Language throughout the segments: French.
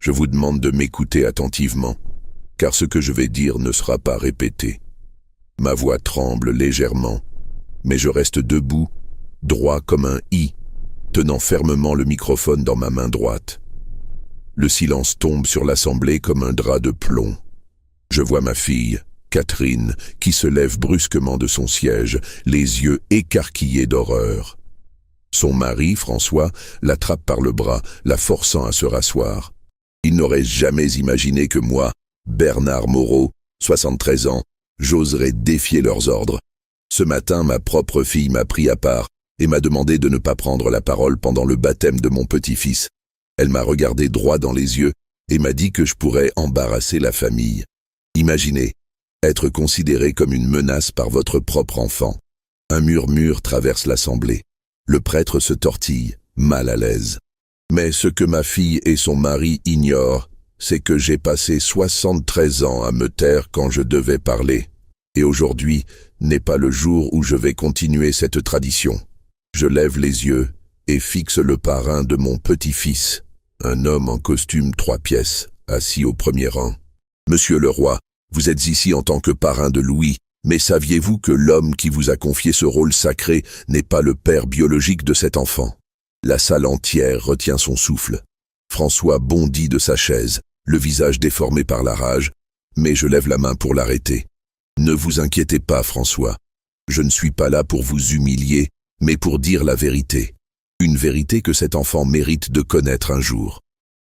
Je vous demande de m'écouter attentivement, car ce que je vais dire ne sera pas répété. Ma voix tremble légèrement, mais je reste debout, droit comme un i, tenant fermement le microphone dans ma main droite. Le silence tombe sur l'assemblée comme un drap de plomb. Je vois ma fille, Catherine, qui se lève brusquement de son siège, les yeux écarquillés d'horreur. Son mari, François, l'attrape par le bras, la forçant à se rasseoir. Il n'aurait jamais imaginé que moi, Bernard Moreau, 73 ans, j'oserais défier leurs ordres. Ce matin, ma propre fille m'a pris à part et m'a demandé de ne pas prendre la parole pendant le baptême de mon petit-fils. Elle m'a regardé droit dans les yeux et m'a dit que je pourrais embarrasser la famille. Imaginez, être considéré comme une menace par votre propre enfant. Un murmure traverse l'assemblée. Le prêtre se tortille, mal à l'aise. Mais ce que ma fille et son mari ignorent, c'est que j'ai passé 73 ans à me taire quand je devais parler. Et aujourd'hui n'est pas le jour où je vais continuer cette tradition. Je lève les yeux et fixe le parrain de mon petit-fils, un homme en costume 3 pièces, assis au premier rang. Monsieur le roi, vous êtes ici en tant que parrain de Louis, mais saviez-vous que l'homme qui vous a confié ce rôle sacré n'est pas le père biologique de cet enfant? La salle entière retient son souffle. François bondit de sa chaise, le visage déformé par la rage, mais je lève la main pour l'arrêter. Ne vous inquiétez pas, François. Je ne suis pas là pour vous humilier, mais pour dire la vérité. Une vérité que cet enfant mérite de connaître un jour.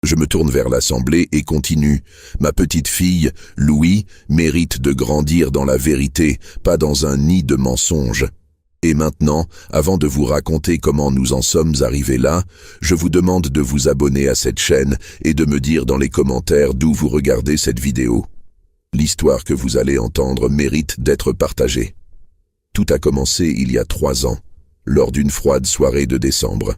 Je me tourne vers l'assemblée et continue. Ma petite fille, Louis, mérite de grandir dans la vérité, pas dans un nid de mensonges. Et maintenant, avant de vous raconter comment nous en sommes arrivés là, je vous demande de vous abonner à cette chaîne et de me dire dans les commentaires d'où vous regardez cette vidéo. L'histoire que vous allez entendre mérite d'être partagée. Tout a commencé il y a 3 ans, lors d'une froide soirée de décembre.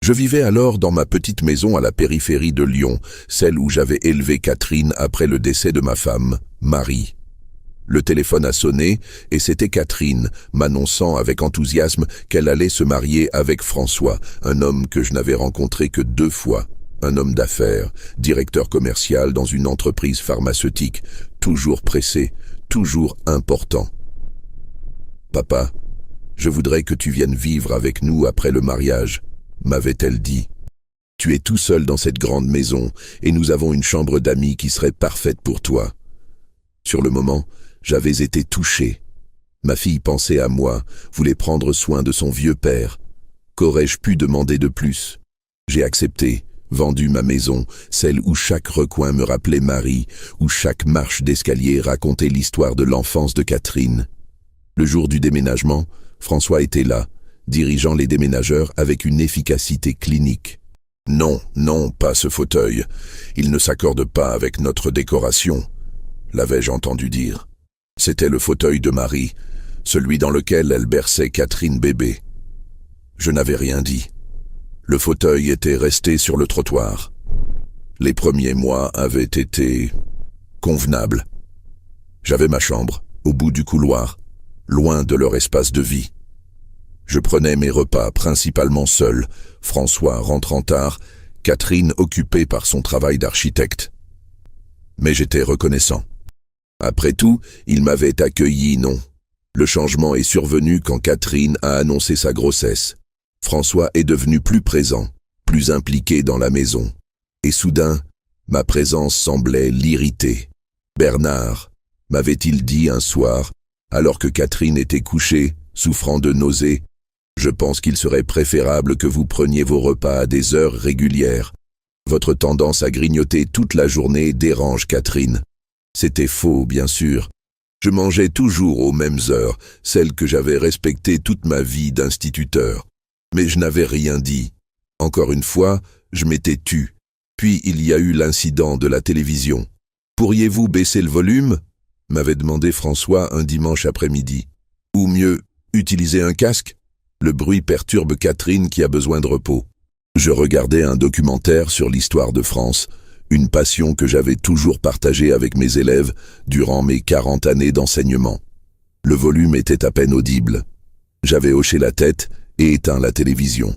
Je vivais alors dans ma petite maison à la périphérie de Lyon, celle où j'avais élevé Catherine après le décès de ma femme, Marie. Le téléphone a sonné et c'était Catherine, m'annonçant avec enthousiasme qu'elle allait se marier avec François, un homme que je n'avais rencontré que 2 fois. Un homme d'affaires, directeur commercial dans une entreprise pharmaceutique, toujours pressé, toujours important. « Papa, je voudrais que tu viennes vivre avec nous après le mariage. » m'avait-elle dit. Tu es tout seul dans cette grande maison et nous avons une chambre d'amis qui serait parfaite pour toi. Sur le moment, j'avais été touché. Ma fille pensait à moi, voulait prendre soin de son vieux père. Qu'aurais-je pu demander de plus? J'ai accepté, vendu ma maison, celle où chaque recoin me rappelait Marie, où chaque marche d'escalier racontait l'histoire de l'enfance de Catherine. Le jour du déménagement, François était là, dirigeant les déménageurs avec une efficacité clinique. « Non, non, pas ce fauteuil. Il ne s'accorde pas avec notre décoration. » l'avais-je entendu dire. C'était le fauteuil de Marie, celui dans lequel elle berçait Catherine bébé. Je n'avais rien dit. Le fauteuil était resté sur le trottoir. Les premiers mois avaient été convenables. J'avais ma chambre, au bout du couloir, loin de leur espace de vie. Je prenais mes repas principalement seul, François rentrant tard, Catherine occupée par son travail d'architecte. Mais j'étais reconnaissant. Après tout, il m'avait accueilli, non. Le changement est survenu quand Catherine a annoncé sa grossesse. François est devenu plus présent, plus impliqué dans la maison. Et soudain, ma présence semblait l'irriter. « Bernard », m'avait-il dit un soir, alors que Catherine était couchée, souffrant de nausées, « je pense qu'il serait préférable que vous preniez vos repas à des heures régulières. Votre tendance à grignoter toute la journée dérange Catherine. » C'était faux, bien sûr. Je mangeais toujours aux mêmes heures, celles que j'avais respectées toute ma vie d'instituteur. Mais je n'avais rien dit. Encore une fois, je m'étais tu. Puis il y a eu l'incident de la télévision. « Pourriez-vous baisser le volume ?» m'avait demandé François un dimanche après-midi. Ou mieux, utiliser un casque? Le bruit perturbe Catherine qui a besoin de repos. Je regardais un documentaire sur l'histoire de France, une passion que j'avais toujours partagée avec mes élèves durant mes 40 années d'enseignement. Le volume était à peine audible. J'avais hoché la tête et éteint la télévision.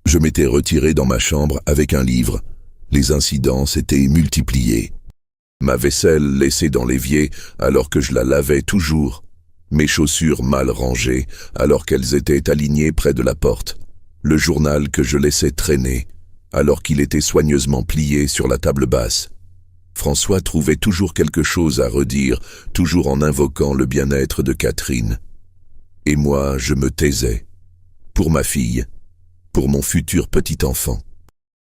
Je m'étais retiré dans ma chambre avec un livre. Les incidents s'étaient multipliés. Ma vaisselle laissée dans l'évier alors que je la lavais toujours. Mes chaussures mal rangées alors qu'elles étaient alignées près de la porte. Le journal que je laissais traîner alors qu'il était soigneusement plié sur la table basse. François trouvait toujours quelque chose à redire, toujours en invoquant le bien-être de Catherine. Et moi, je me taisais. Pour ma fille, pour mon futur petit enfant.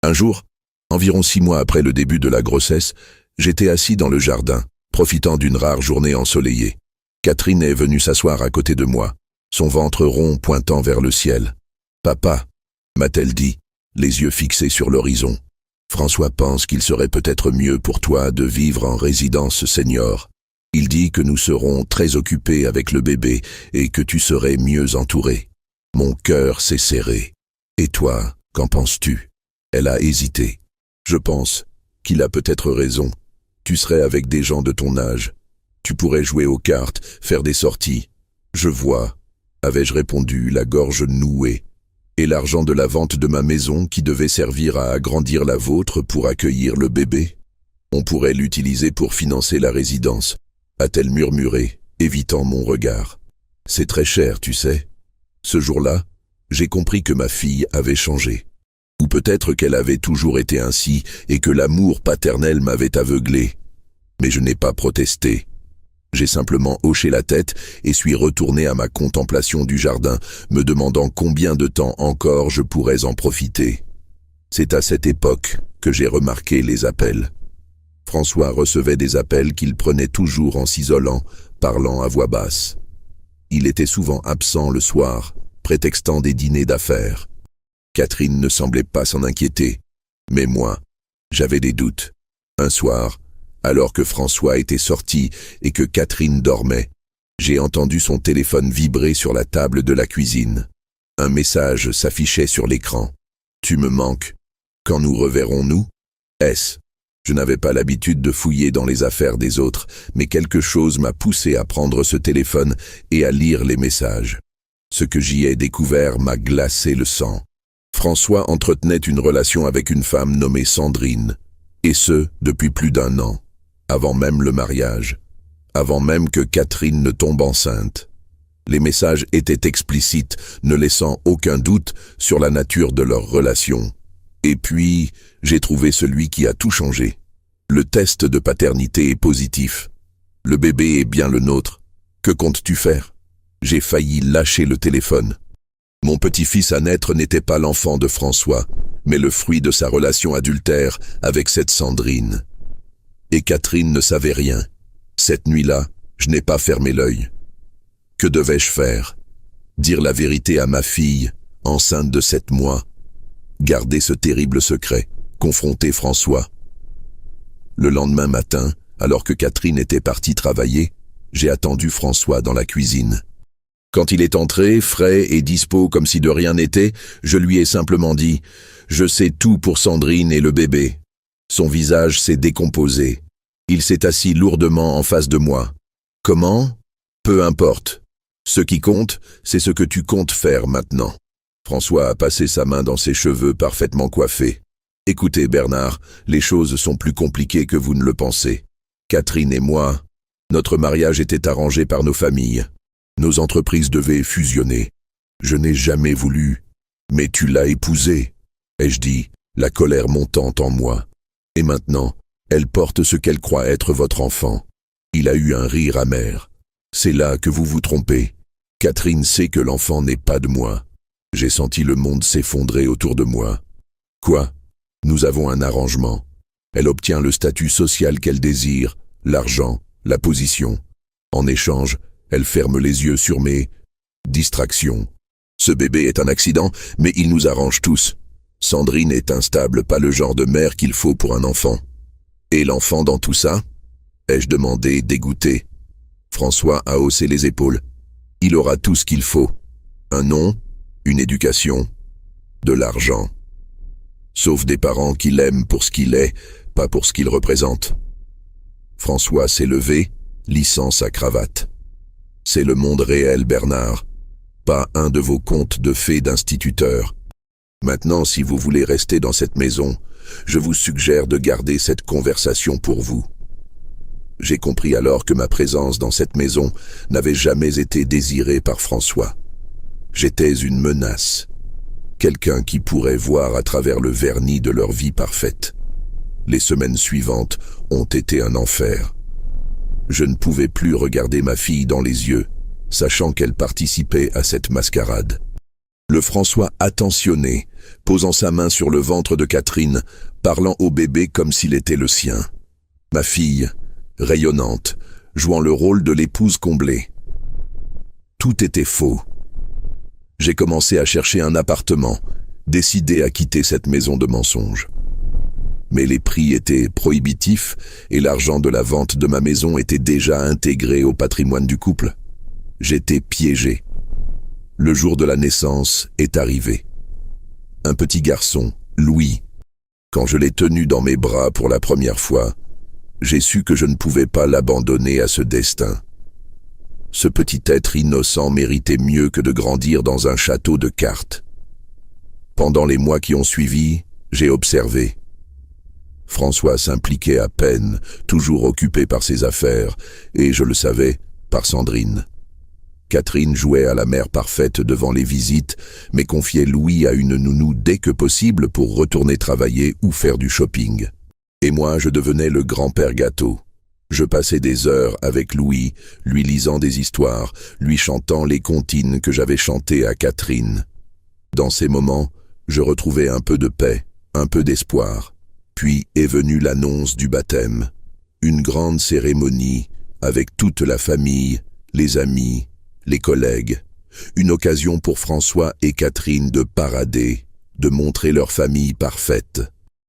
Un jour, environ 6 mois après le début de la grossesse, j'étais assis dans le jardin, profitant d'une rare journée ensoleillée. Catherine est venue s'asseoir à côté de moi, son ventre rond pointant vers le ciel. « Papa », m'a-t-elle dit, les yeux fixés sur l'horizon. « François pense qu'il serait peut-être mieux pour toi de vivre en résidence senior. Il dit que nous serons très occupés avec le bébé et que tu serais mieux entouré. » Mon cœur s'est serré. « Et toi, qu'en penses-tu » Elle a hésité. « Je pense qu'il a peut-être raison. Tu serais avec des gens de ton âge. Tu pourrais jouer aux cartes, faire des sorties. »« Je vois, » avais-je répondu, la gorge nouée. « Et l'argent de la vente de ma maison qui devait servir à agrandir la vôtre pour accueillir le bébé ? On pourrait l'utiliser pour financer la résidence, » a-t-elle murmuré, évitant mon regard. « C'est très cher, tu sais. » Ce jour-là, j'ai compris que ma fille avait changé. Ou peut-être qu'elle avait toujours été ainsi et que l'amour paternel m'avait aveuglé. Mais je n'ai pas protesté. J'ai simplement hoché la tête et suis retourné à ma contemplation du jardin, me demandant combien de temps encore je pourrais en profiter. C'est à cette époque que j'ai remarqué les appels. François recevait des appels qu'il prenait toujours en s'isolant, parlant à voix basse. Il était souvent absent le soir, prétextant des dîners d'affaires. Catherine ne semblait pas s'en inquiéter, mais moi, j'avais des doutes. Un soir, alors que François était sorti et que Catherine dormait, j'ai entendu son téléphone vibrer sur la table de la cuisine. Un message s'affichait sur l'écran. « Tu me manques. Quand nous reverrons-nous » S. Je n'avais pas l'habitude de fouiller dans les affaires des autres, mais quelque chose m'a poussé à prendre ce téléphone et à lire les messages. Ce que j'y ai découvert m'a glacé le sang. François entretenait une relation avec une femme nommée Sandrine, et ce, depuis plus d'1 an, avant même le mariage, avant même que Catherine ne tombe enceinte. Les messages étaient explicites, ne laissant aucun doute sur la nature de leur relation. Et puis, j'ai trouvé celui qui a tout changé. Le test de paternité est positif. Le bébé est bien le nôtre. Que comptes-tu faire ? J'ai failli lâcher le téléphone. Mon petit-fils à naître n'était pas l'enfant de François, mais le fruit de sa relation adultère avec cette Sandrine. Et Catherine ne savait rien. Cette nuit-là, je n'ai pas fermé l'œil. Que devais-je faire ? Dire la vérité à ma fille, enceinte de 7 mois. Garder ce terrible secret, confronter François. Le lendemain matin, alors que Catherine était partie travailler, j'ai attendu François dans la cuisine. Quand il est entré, frais et dispo comme si de rien n'était, je lui ai simplement dit « Je sais tout pour Sandrine et le bébé ». Son visage s'est décomposé. Il s'est assis lourdement en face de moi. « Comment ? Peu importe. Ce qui compte, c'est ce que tu comptes faire maintenant. » François a passé sa main dans ses cheveux parfaitement coiffés. « Écoutez Bernard, les choses sont plus compliquées que vous ne le pensez. Catherine et moi, notre mariage était arrangé par nos familles. Nos entreprises devaient fusionner. Je n'ai jamais voulu, mais tu l'as épousée, ai-je dit, la colère montant en moi. Et maintenant, elle porte ce qu'elle croit être votre enfant. » Il a eu un rire amer. « C'est là que vous vous trompez. Catherine sait que l'enfant n'est pas de moi. » J'ai senti le monde s'effondrer autour de moi. « Quoi ? Nous avons un arrangement. Elle obtient le statut social qu'elle désire, l'argent, la position. En échange, elle ferme les yeux sur mes distractions. Ce bébé est un accident, mais il nous arrange tous. Sandrine est instable, pas le genre de mère qu'il faut pour un enfant. Et l'enfant dans tout ça ? Ai-je demandé, dégoûté. François a haussé les épaules. Il aura tout ce qu'il faut. Un nom, une éducation, de l'argent. Sauf des parents qui l'aiment pour ce qu'il est, pas pour ce qu'il représente. François s'est levé, lissant sa cravate. C'est le monde réel, Bernard, pas un de vos contes de fées d'instituteurs. Maintenant, si vous voulez rester dans cette maison, je vous suggère de garder cette conversation pour vous. J'ai compris alors que ma présence dans cette maison n'avait jamais été désirée par François. J'étais une menace, quelqu'un qui pourrait voir à travers le vernis de leur vie parfaite. Les semaines suivantes ont été un enfer. Je ne pouvais plus regarder ma fille dans les yeux, sachant qu'elle participait à cette mascarade. Le François attentionné, posant sa main sur le ventre de Catherine, parlant au bébé comme s'il était le sien. Ma fille, rayonnante, jouant le rôle de l'épouse comblée. Tout était faux. J'ai commencé à chercher un appartement, décidé à quitter cette maison de mensonges. Mais les prix étaient prohibitifs et l'argent de la vente de ma maison était déjà intégré au patrimoine du couple. J'étais piégé. Le jour de la naissance est arrivé. Un petit garçon, Louis. Quand je l'ai tenu dans mes bras pour la première fois, j'ai su que je ne pouvais pas l'abandonner à ce destin. Ce petit être innocent méritait mieux que de grandir dans un château de cartes. Pendant les mois qui ont suivi, j'ai observé. François s'impliquait à peine, toujours occupé par ses affaires, et je le savais, par Sandrine. Catherine jouait à la mère parfaite devant les visites, mais confiait Louis à une nounou dès que possible pour retourner travailler ou faire du shopping. Et moi, je devenais le grand-père gâteau. Je passais des heures avec Louis, lui lisant des histoires, lui chantant les comptines que j'avais chantées à Catherine. Dans ces moments, je retrouvais un peu de paix, un peu d'espoir. Puis est venue l'annonce du baptême. Une grande cérémonie, avec toute la famille, les amis, les collègues. Une occasion pour François et Catherine de parader, de montrer leur famille parfaite.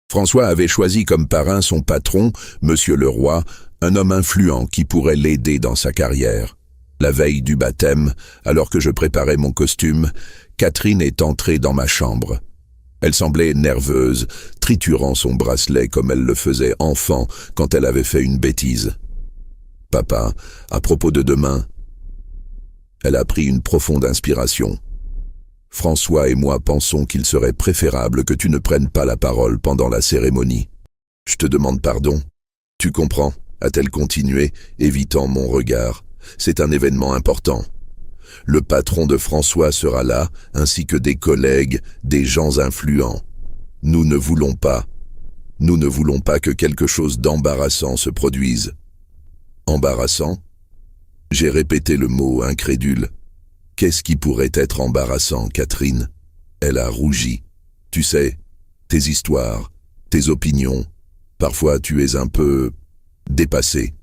François avait choisi comme parrain son patron, Monsieur Leroy, un homme influent qui pourrait l'aider dans sa carrière. La veille du baptême, alors que je préparais mon costume, Catherine est entrée dans ma chambre. Elle semblait nerveuse, triturant son bracelet comme elle le faisait enfant quand elle avait fait une bêtise. « Papa, à propos de demain ?» Elle a pris une profonde inspiration. « François et moi pensons qu'il serait préférable que tu ne prennes pas la parole pendant la cérémonie. Je te demande pardon. Tu comprends ?» a-t-elle continué, évitant mon regard. « C'est un événement important. Le patron de François sera là, ainsi que des collègues, des gens influents. Nous ne voulons pas que quelque chose d'embarrassant se produise. » Embarrassant ? J'ai répété le mot incrédule. Qu'est-ce qui pourrait être embarrassant, Catherine ? Elle a rougi. Tu sais, tes histoires, tes opinions, parfois tu es un peu dépassée.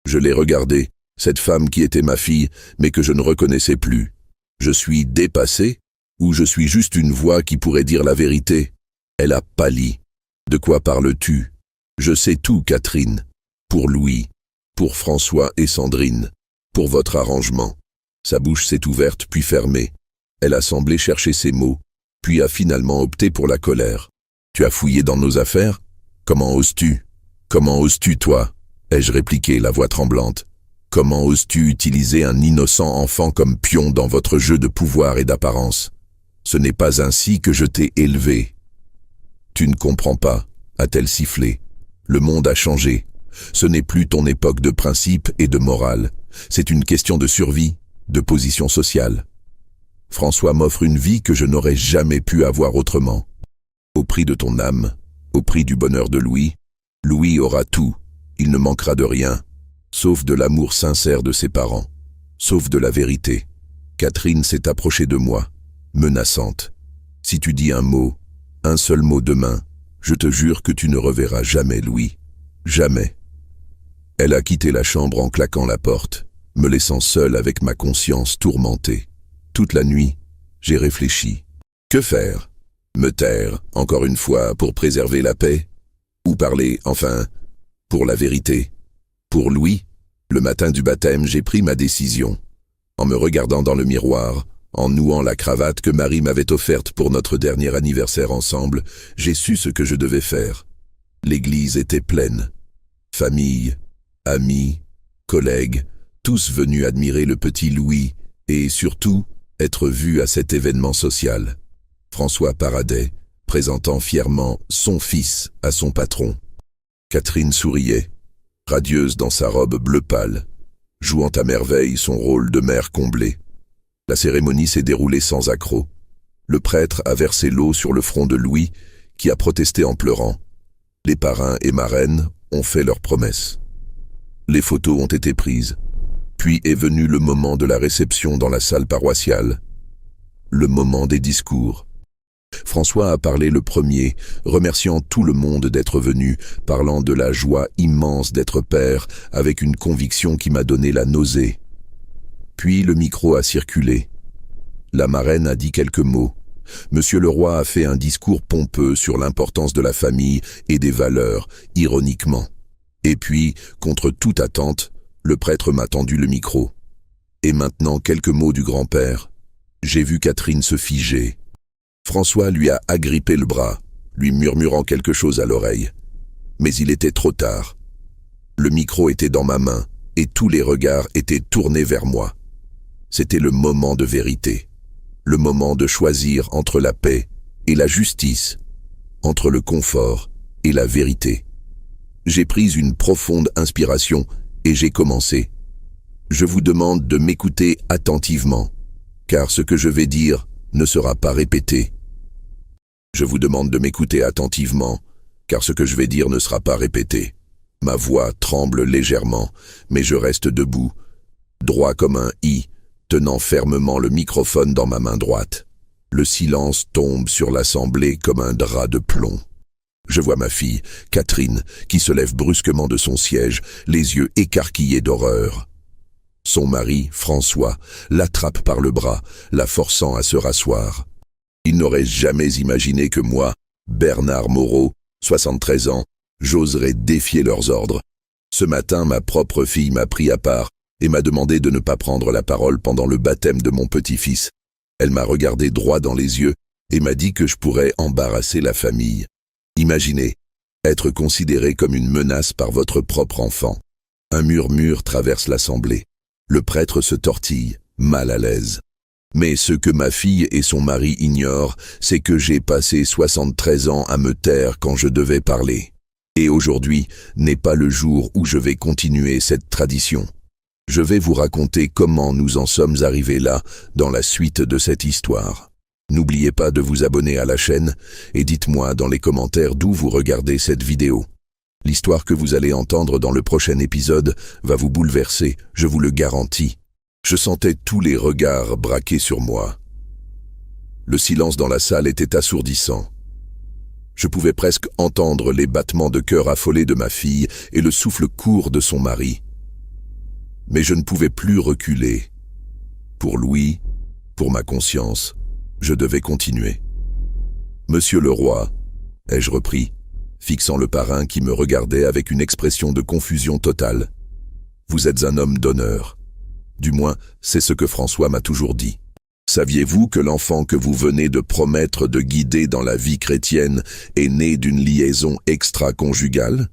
Je l'ai regardée. Cette femme qui était ma fille, mais que je ne reconnaissais plus. Je suis dépassé, ou je suis juste une voix qui pourrait dire la vérité? Elle a pâli. De quoi parles-tu? Je sais tout, Catherine. Pour Louis, pour François et Sandrine, pour votre arrangement. Sa bouche s'est ouverte puis fermée. Elle a semblé chercher ses mots, puis a finalement opté pour la colère. Tu as fouillé dans nos affaires? Comment oses-tu? Comment oses-tu, toi? Ai-je répliqué, la voix tremblante. Comment oses-tu utiliser un innocent enfant comme pion dans votre jeu de pouvoir et d'apparence? Ce n'est pas ainsi que je t'ai élevé. Tu ne comprends pas, a-t-elle sifflé. Le monde a changé. Ce n'est plus ton époque de principes et de morale. C'est une question de survie, de position sociale. François m'offre une vie que je n'aurais jamais pu avoir autrement. Au prix de ton âme, au prix du bonheur de Louis, Louis aura tout, il ne manquera de rien. Sauf de l'amour sincère de ses parents, sauf de la vérité. Catherine s'est approchée de moi, menaçante. Si tu dis un seul mot demain, je te jure que tu ne reverras jamais Louis. Jamais. Elle a quitté la chambre en claquant la porte, me laissant seul avec ma conscience tourmentée. Toute la nuit, j'ai réfléchi. Que faire? Me taire, encore une fois, pour préserver la paix? Ou parler, enfin, pour la vérité? Pour Louis, le matin du baptême, j'ai pris ma décision. En me regardant dans le miroir, en nouant la cravate que Marie m'avait offerte pour notre dernier anniversaire ensemble, j'ai su ce que je devais faire. L'église était pleine. Famille, amis, collègues, tous venus admirer le petit Louis et surtout être vus à cet événement social. François paradait, présentant fièrement son fils à son patron. Catherine souriait, radieuse dans sa robe bleu pâle, jouant à merveille son rôle de mère comblée. La cérémonie s'est déroulée sans accroc. Le prêtre a versé l'eau sur le front de Louis, qui a protesté en pleurant. Les parrains et marraines ont fait leurs promesses. Les photos ont été prises. Puis est venu le moment de la réception dans la salle paroissiale. Le moment des discours. François a parlé le premier, remerciant tout le monde d'être venu, parlant de la joie immense d'être père, avec une conviction qui m'a donné la nausée. Puis le micro a circulé. La marraine a dit quelques mots. Monsieur le roi a fait un discours pompeux sur l'importance de la famille et des valeurs, ironiquement. Et puis, contre toute attente, le prêtre m'a tendu le micro. Et maintenant, quelques mots du grand-père. J'ai vu Catherine se figer. François lui a agrippé le bras, lui murmurant quelque chose à l'oreille. Mais il était trop tard. Le micro était dans ma main, et tous les regards étaient tournés vers moi. C'était le moment de vérité. Le moment de choisir entre la paix et la justice, entre le confort et la vérité. J'ai pris une profonde inspiration et j'ai commencé. Je vous demande de m'écouter attentivement, car ce que je vais dire ne sera pas répété. Je vous demande de m'écouter attentivement, car ce que je vais dire ne sera pas répété. Ma voix tremble légèrement, mais je reste debout, droit comme un i, tenant fermement le microphone dans ma main droite. Le silence tombe sur l'assemblée comme un drap de plomb. Je vois ma fille, Catherine, qui se lève brusquement de son siège, les yeux écarquillés d'horreur. Son mari, François, l'attrape par le bras, la forçant à se rasseoir. Il n'aurait jamais imaginé que moi, Bernard Moreau, 73 ans, j'oserais défier leurs ordres. Ce matin, ma propre fille m'a pris à part et m'a demandé de ne pas prendre la parole pendant le baptême de mon petit-fils. Elle m'a regardé droit dans les yeux et m'a dit que je pourrais embarrasser la famille. Imaginez, être considéré comme une menace par votre propre enfant. Un murmure traverse l'assemblée. Le prêtre se tortille, mal à l'aise. Mais ce que ma fille et son mari ignorent, c'est que j'ai passé 73 ans à me taire quand je devais parler. Et aujourd'hui n'est pas le jour où je vais continuer cette tradition. Je vais vous raconter comment nous en sommes arrivés là dans la suite de cette histoire. N'oubliez pas de vous abonner à la chaîne et dites-moi dans les commentaires d'où vous regardez cette vidéo. L'histoire que vous allez entendre dans le prochain épisode va vous bouleverser, je vous le garantis. Je sentais tous les regards braqués sur moi. Le silence dans la salle était assourdissant. Je pouvais presque entendre les battements de cœur affolés de ma fille et le souffle court de son mari. Mais je ne pouvais plus reculer. Pour Louis, pour ma conscience, je devais continuer. « Monsieur le roi », ai-je repris, fixant le parrain qui me regardait avec une expression de confusion totale. « Vous êtes un homme d'honneur. Du moins, c'est ce que François m'a toujours dit. Saviez-vous que l'enfant que vous venez de promettre de guider dans la vie chrétienne est né d'une liaison extra-conjugale ?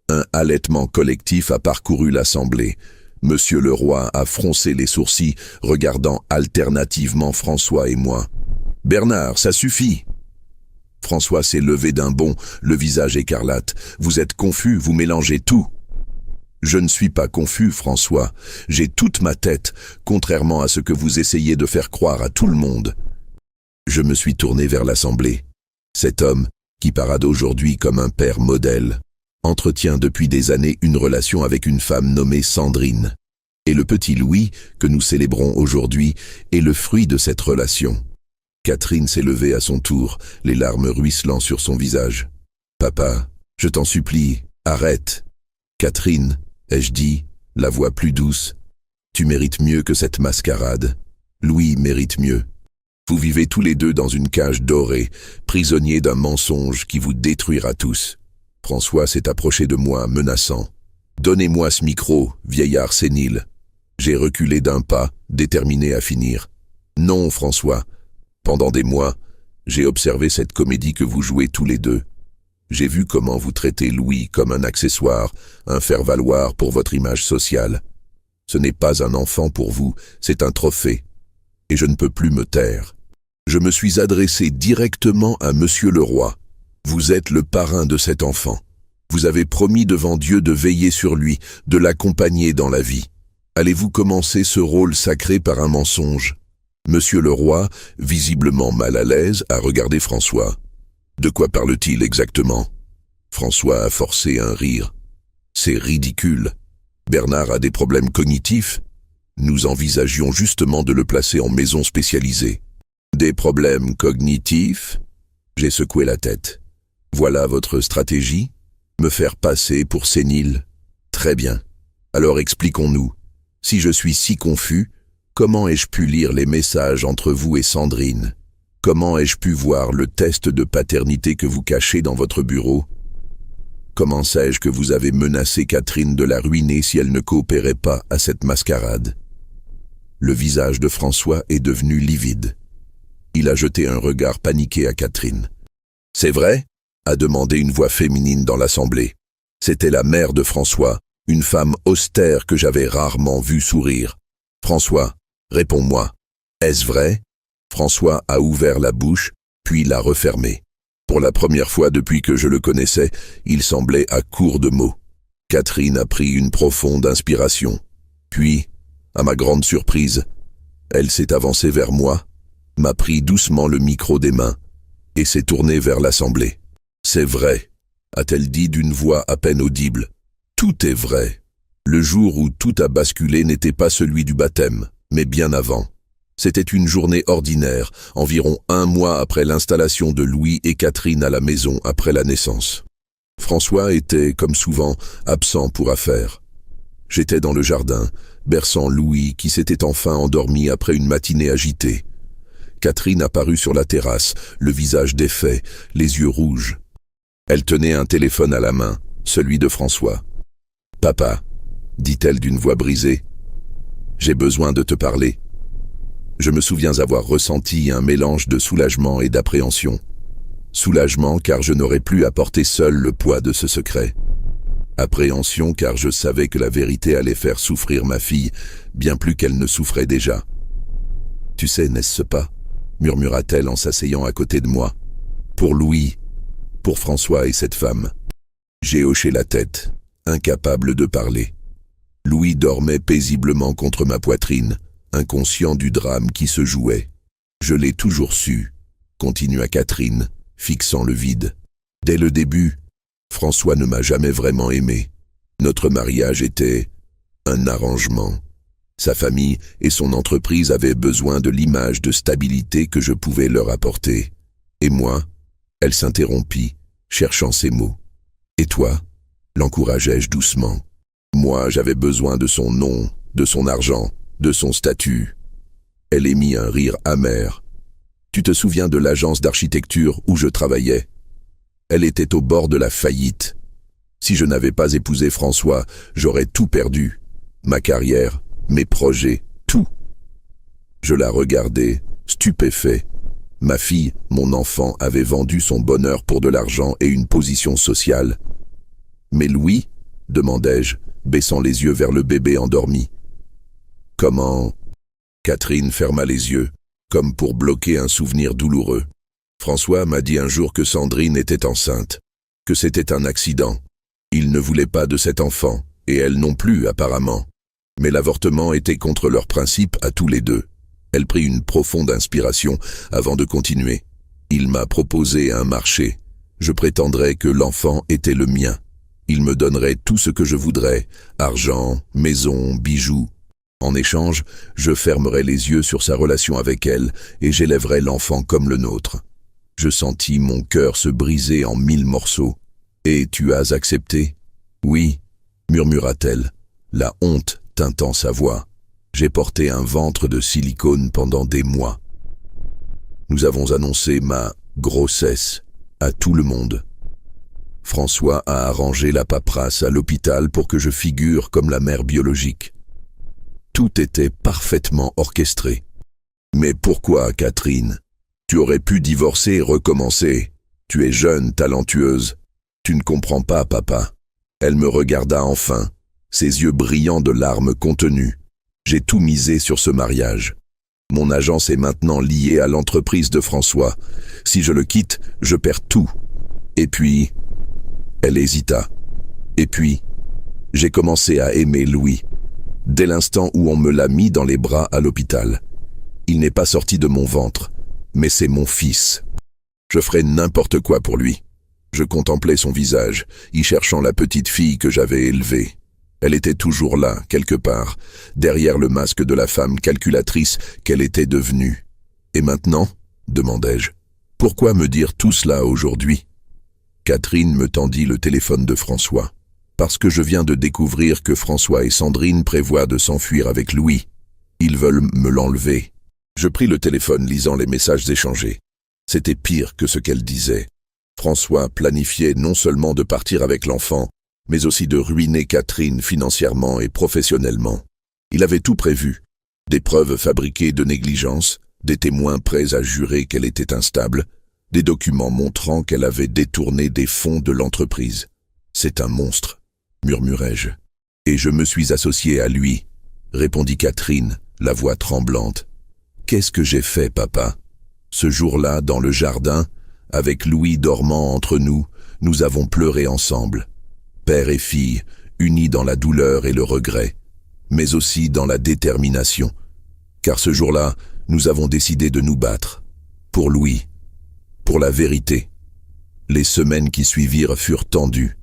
Un halètement collectif a parcouru l'assemblée. Monsieur le roi a froncé les sourcils, regardant alternativement François et moi. « Bernard, ça suffit !» François s'est levé d'un bond, le visage écarlate. « Vous êtes confus, vous mélangez tout. » Je ne suis pas confus, François. J'ai toute ma tête, contrairement à ce que vous essayez de faire croire à tout le monde. Je me suis tourné vers l'assemblée. Cet homme, qui parade aujourd'hui comme un père modèle, entretient depuis des années une relation avec une femme nommée Sandrine. Et le petit Louis, que nous célébrons aujourd'hui, est le fruit de cette relation. Catherine s'est levée à son tour, les larmes ruisselant sur son visage. « Papa, je t'en supplie, arrête. » « Catherine, ai-je dit, la voix plus douce, tu mérites mieux que cette mascarade. Louis mérite mieux. Vous vivez tous les deux dans une cage dorée, prisonniers d'un mensonge qui vous détruira tous. » François s'est approché de moi, menaçant. « Donnez-moi ce micro, vieillard sénile. » J'ai reculé d'un pas, déterminé à finir. « Non, François. Pendant des mois, j'ai observé cette comédie que vous jouez tous les deux. J'ai vu comment vous traitez Louis comme un accessoire, un faire-valoir pour votre image sociale. Ce n'est pas un enfant pour vous, c'est un trophée. Et je ne peux plus me taire. Je me suis adressé directement à Monsieur le Roi. Vous êtes le parrain de cet enfant. Vous avez promis devant Dieu de veiller sur lui, de l'accompagner dans la vie. Allez-vous commencer ce rôle sacré par un mensonge? Monsieur le Roi, visiblement mal à l'aise, a regardé François. De quoi parle-t-il exactement? François a forcé un rire. C'est ridicule. Bernard a des problèmes cognitifs. Nous envisagions justement de le placer en maison spécialisée. Des problèmes cognitifs? J'ai secoué la tête. Voilà votre stratégie? Me faire passer pour sénile? Très bien. Alors expliquons-nous. Si je suis si confus, comment ai-je pu lire les messages entre vous et Sandrine? Comment ai-je pu voir le test de paternité que vous cachez dans votre bureau? Comment sais-je que vous avez menacé Catherine de la ruiner si elle ne coopérait pas à cette mascarade? Le visage de François est devenu livide. Il a jeté un regard paniqué à Catherine. « C'est vrai ?» a demandé une voix féminine dans l'assemblée. C'était la mère de François, une femme austère que j'avais rarement vue sourire. « François, réponds-moi, est-ce vrai ?» François a ouvert la bouche, puis l'a refermée. Pour la première fois depuis que je le connaissais, il semblait à court de mots. Catherine a pris une profonde inspiration. Puis, à ma grande surprise, elle s'est avancée vers moi, m'a pris doucement le micro des mains et s'est tournée vers l'assemblée. « C'est vrai », a-t-elle dit d'une voix à peine audible. « Tout est vrai. Le jour où tout a basculé n'était pas celui du baptême, mais bien avant. C'était une journée ordinaire, environ 1 mois après l'installation de Louis et Catherine à la maison après la naissance. François était, comme souvent, absent pour affaires. J'étais dans le jardin, berçant Louis qui s'était enfin endormi après une matinée agitée. Catherine apparut sur la terrasse, le visage défait, les yeux rouges. Elle tenait un téléphone à la main, celui de François. « Papa, » dit-elle d'une voix brisée, « j'ai besoin de te parler. » Je me souviens avoir ressenti un mélange de soulagement et d'appréhension. Soulagement car je n'aurais plus à porter seul le poids de ce secret. Appréhension car je savais que la vérité allait faire souffrir ma fille, bien plus qu'elle ne souffrait déjà. « Tu sais, n'est-ce pas ?» murmura-t-elle en s'asseyant à côté de moi. « Pour Louis, pour François et cette femme. » J'ai hoché la tête, incapable de parler. Louis dormait paisiblement contre ma poitrine, inconscient du drame qui se jouait. « Je l'ai toujours su », continua Catherine, fixant le vide. « Dès le début, François ne m'a jamais vraiment aimé. Notre mariage était un arrangement. Sa famille et son entreprise avaient besoin de l'image de stabilité que je pouvais leur apporter. Et moi, elle s'interrompit, cherchant ses mots. « Et toi ?» l'encourageai-je doucement. Moi, j'avais besoin de son nom, de son argent, de son statut. Elle émit un rire amer. « Tu te souviens de l'agence d'architecture où je travaillais? Elle était au bord de la faillite. Si je n'avais pas épousé François, j'aurais tout perdu. Ma carrière, mes projets, tout. » Je la regardais, stupéfait. Ma fille, mon enfant, avait vendu son bonheur pour de l'argent et une position sociale. « Mais Louis ?» demandai-je, baissant les yeux vers le bébé endormi. « Comment ?» Catherine ferma les yeux, comme pour bloquer un souvenir douloureux. François m'a dit un jour que Sandrine était enceinte, que c'était un accident. Il ne voulait pas de cet enfant, et elle non plus apparemment. Mais l'avortement était contre leurs principes à tous les deux. Elle prit une profonde inspiration avant de continuer. Il m'a proposé un marché. Je prétendrais que l'enfant était le mien. Il me donnerait tout ce que je voudrais, argent, maison, bijoux. En échange, je fermerais les yeux sur sa relation avec elle et j'élèverais l'enfant comme le nôtre. Je sentis mon cœur se briser en 1000 morceaux. « Et tu as accepté ?»« Oui » murmura-t-elle, la honte tintant sa voix. J'ai porté un ventre de silicone pendant des mois. Nous avons annoncé ma grossesse à tout le monde. François a arrangé la paperasse à l'hôpital pour que je figure comme la mère biologique. Tout était parfaitement orchestré. Mais pourquoi, Catherine? Tu aurais pu divorcer et recommencer. Tu es jeune, talentueuse. Tu ne comprends pas, papa. Elle me regarda enfin, ses yeux brillants de larmes contenues. J'ai tout misé sur ce mariage. Mon agence est maintenant liée à l'entreprise de François. Si je le quitte, je perds tout. Et puis, elle hésita. Et puis, j'ai commencé à aimer Louis. Dès l'instant où on me l'a mis dans les bras à l'hôpital. Il n'est pas sorti de mon ventre, mais c'est mon fils. Je ferai n'importe quoi pour lui. Je contemplais son visage, y cherchant la petite fille que j'avais élevée. Elle était toujours là, quelque part, derrière le masque de la femme calculatrice qu'elle était devenue. Et maintenant, demandai-je, pourquoi me dire tout cela aujourd'hui? Catherine me tendit le téléphone de François. Parce que je viens de découvrir que François et Sandrine prévoient de s'enfuir avec Louis. Ils veulent me l'enlever. Je pris le téléphone lisant les messages échangés. C'était pire que ce qu'elle disait. François planifiait non seulement de partir avec l'enfant, mais aussi de ruiner Catherine financièrement et professionnellement. Il avait tout prévu. Des preuves fabriquées de négligence, des témoins prêts à jurer qu'elle était instable, des documents montrant qu'elle avait détourné des fonds de l'entreprise. C'est un monstre, murmurai-je. Et je me suis associé à lui, répondit Catherine, la voix tremblante. Qu'est-ce que j'ai fait, papa? Ce jour-là, dans le jardin, avec Louis dormant entre nous, nous avons pleuré ensemble. Père et fille, unis dans la douleur et le regret, mais aussi dans la détermination. Car ce jour-là, nous avons décidé de nous battre. Pour Louis. Pour la vérité. Les semaines qui suivirent furent tendues.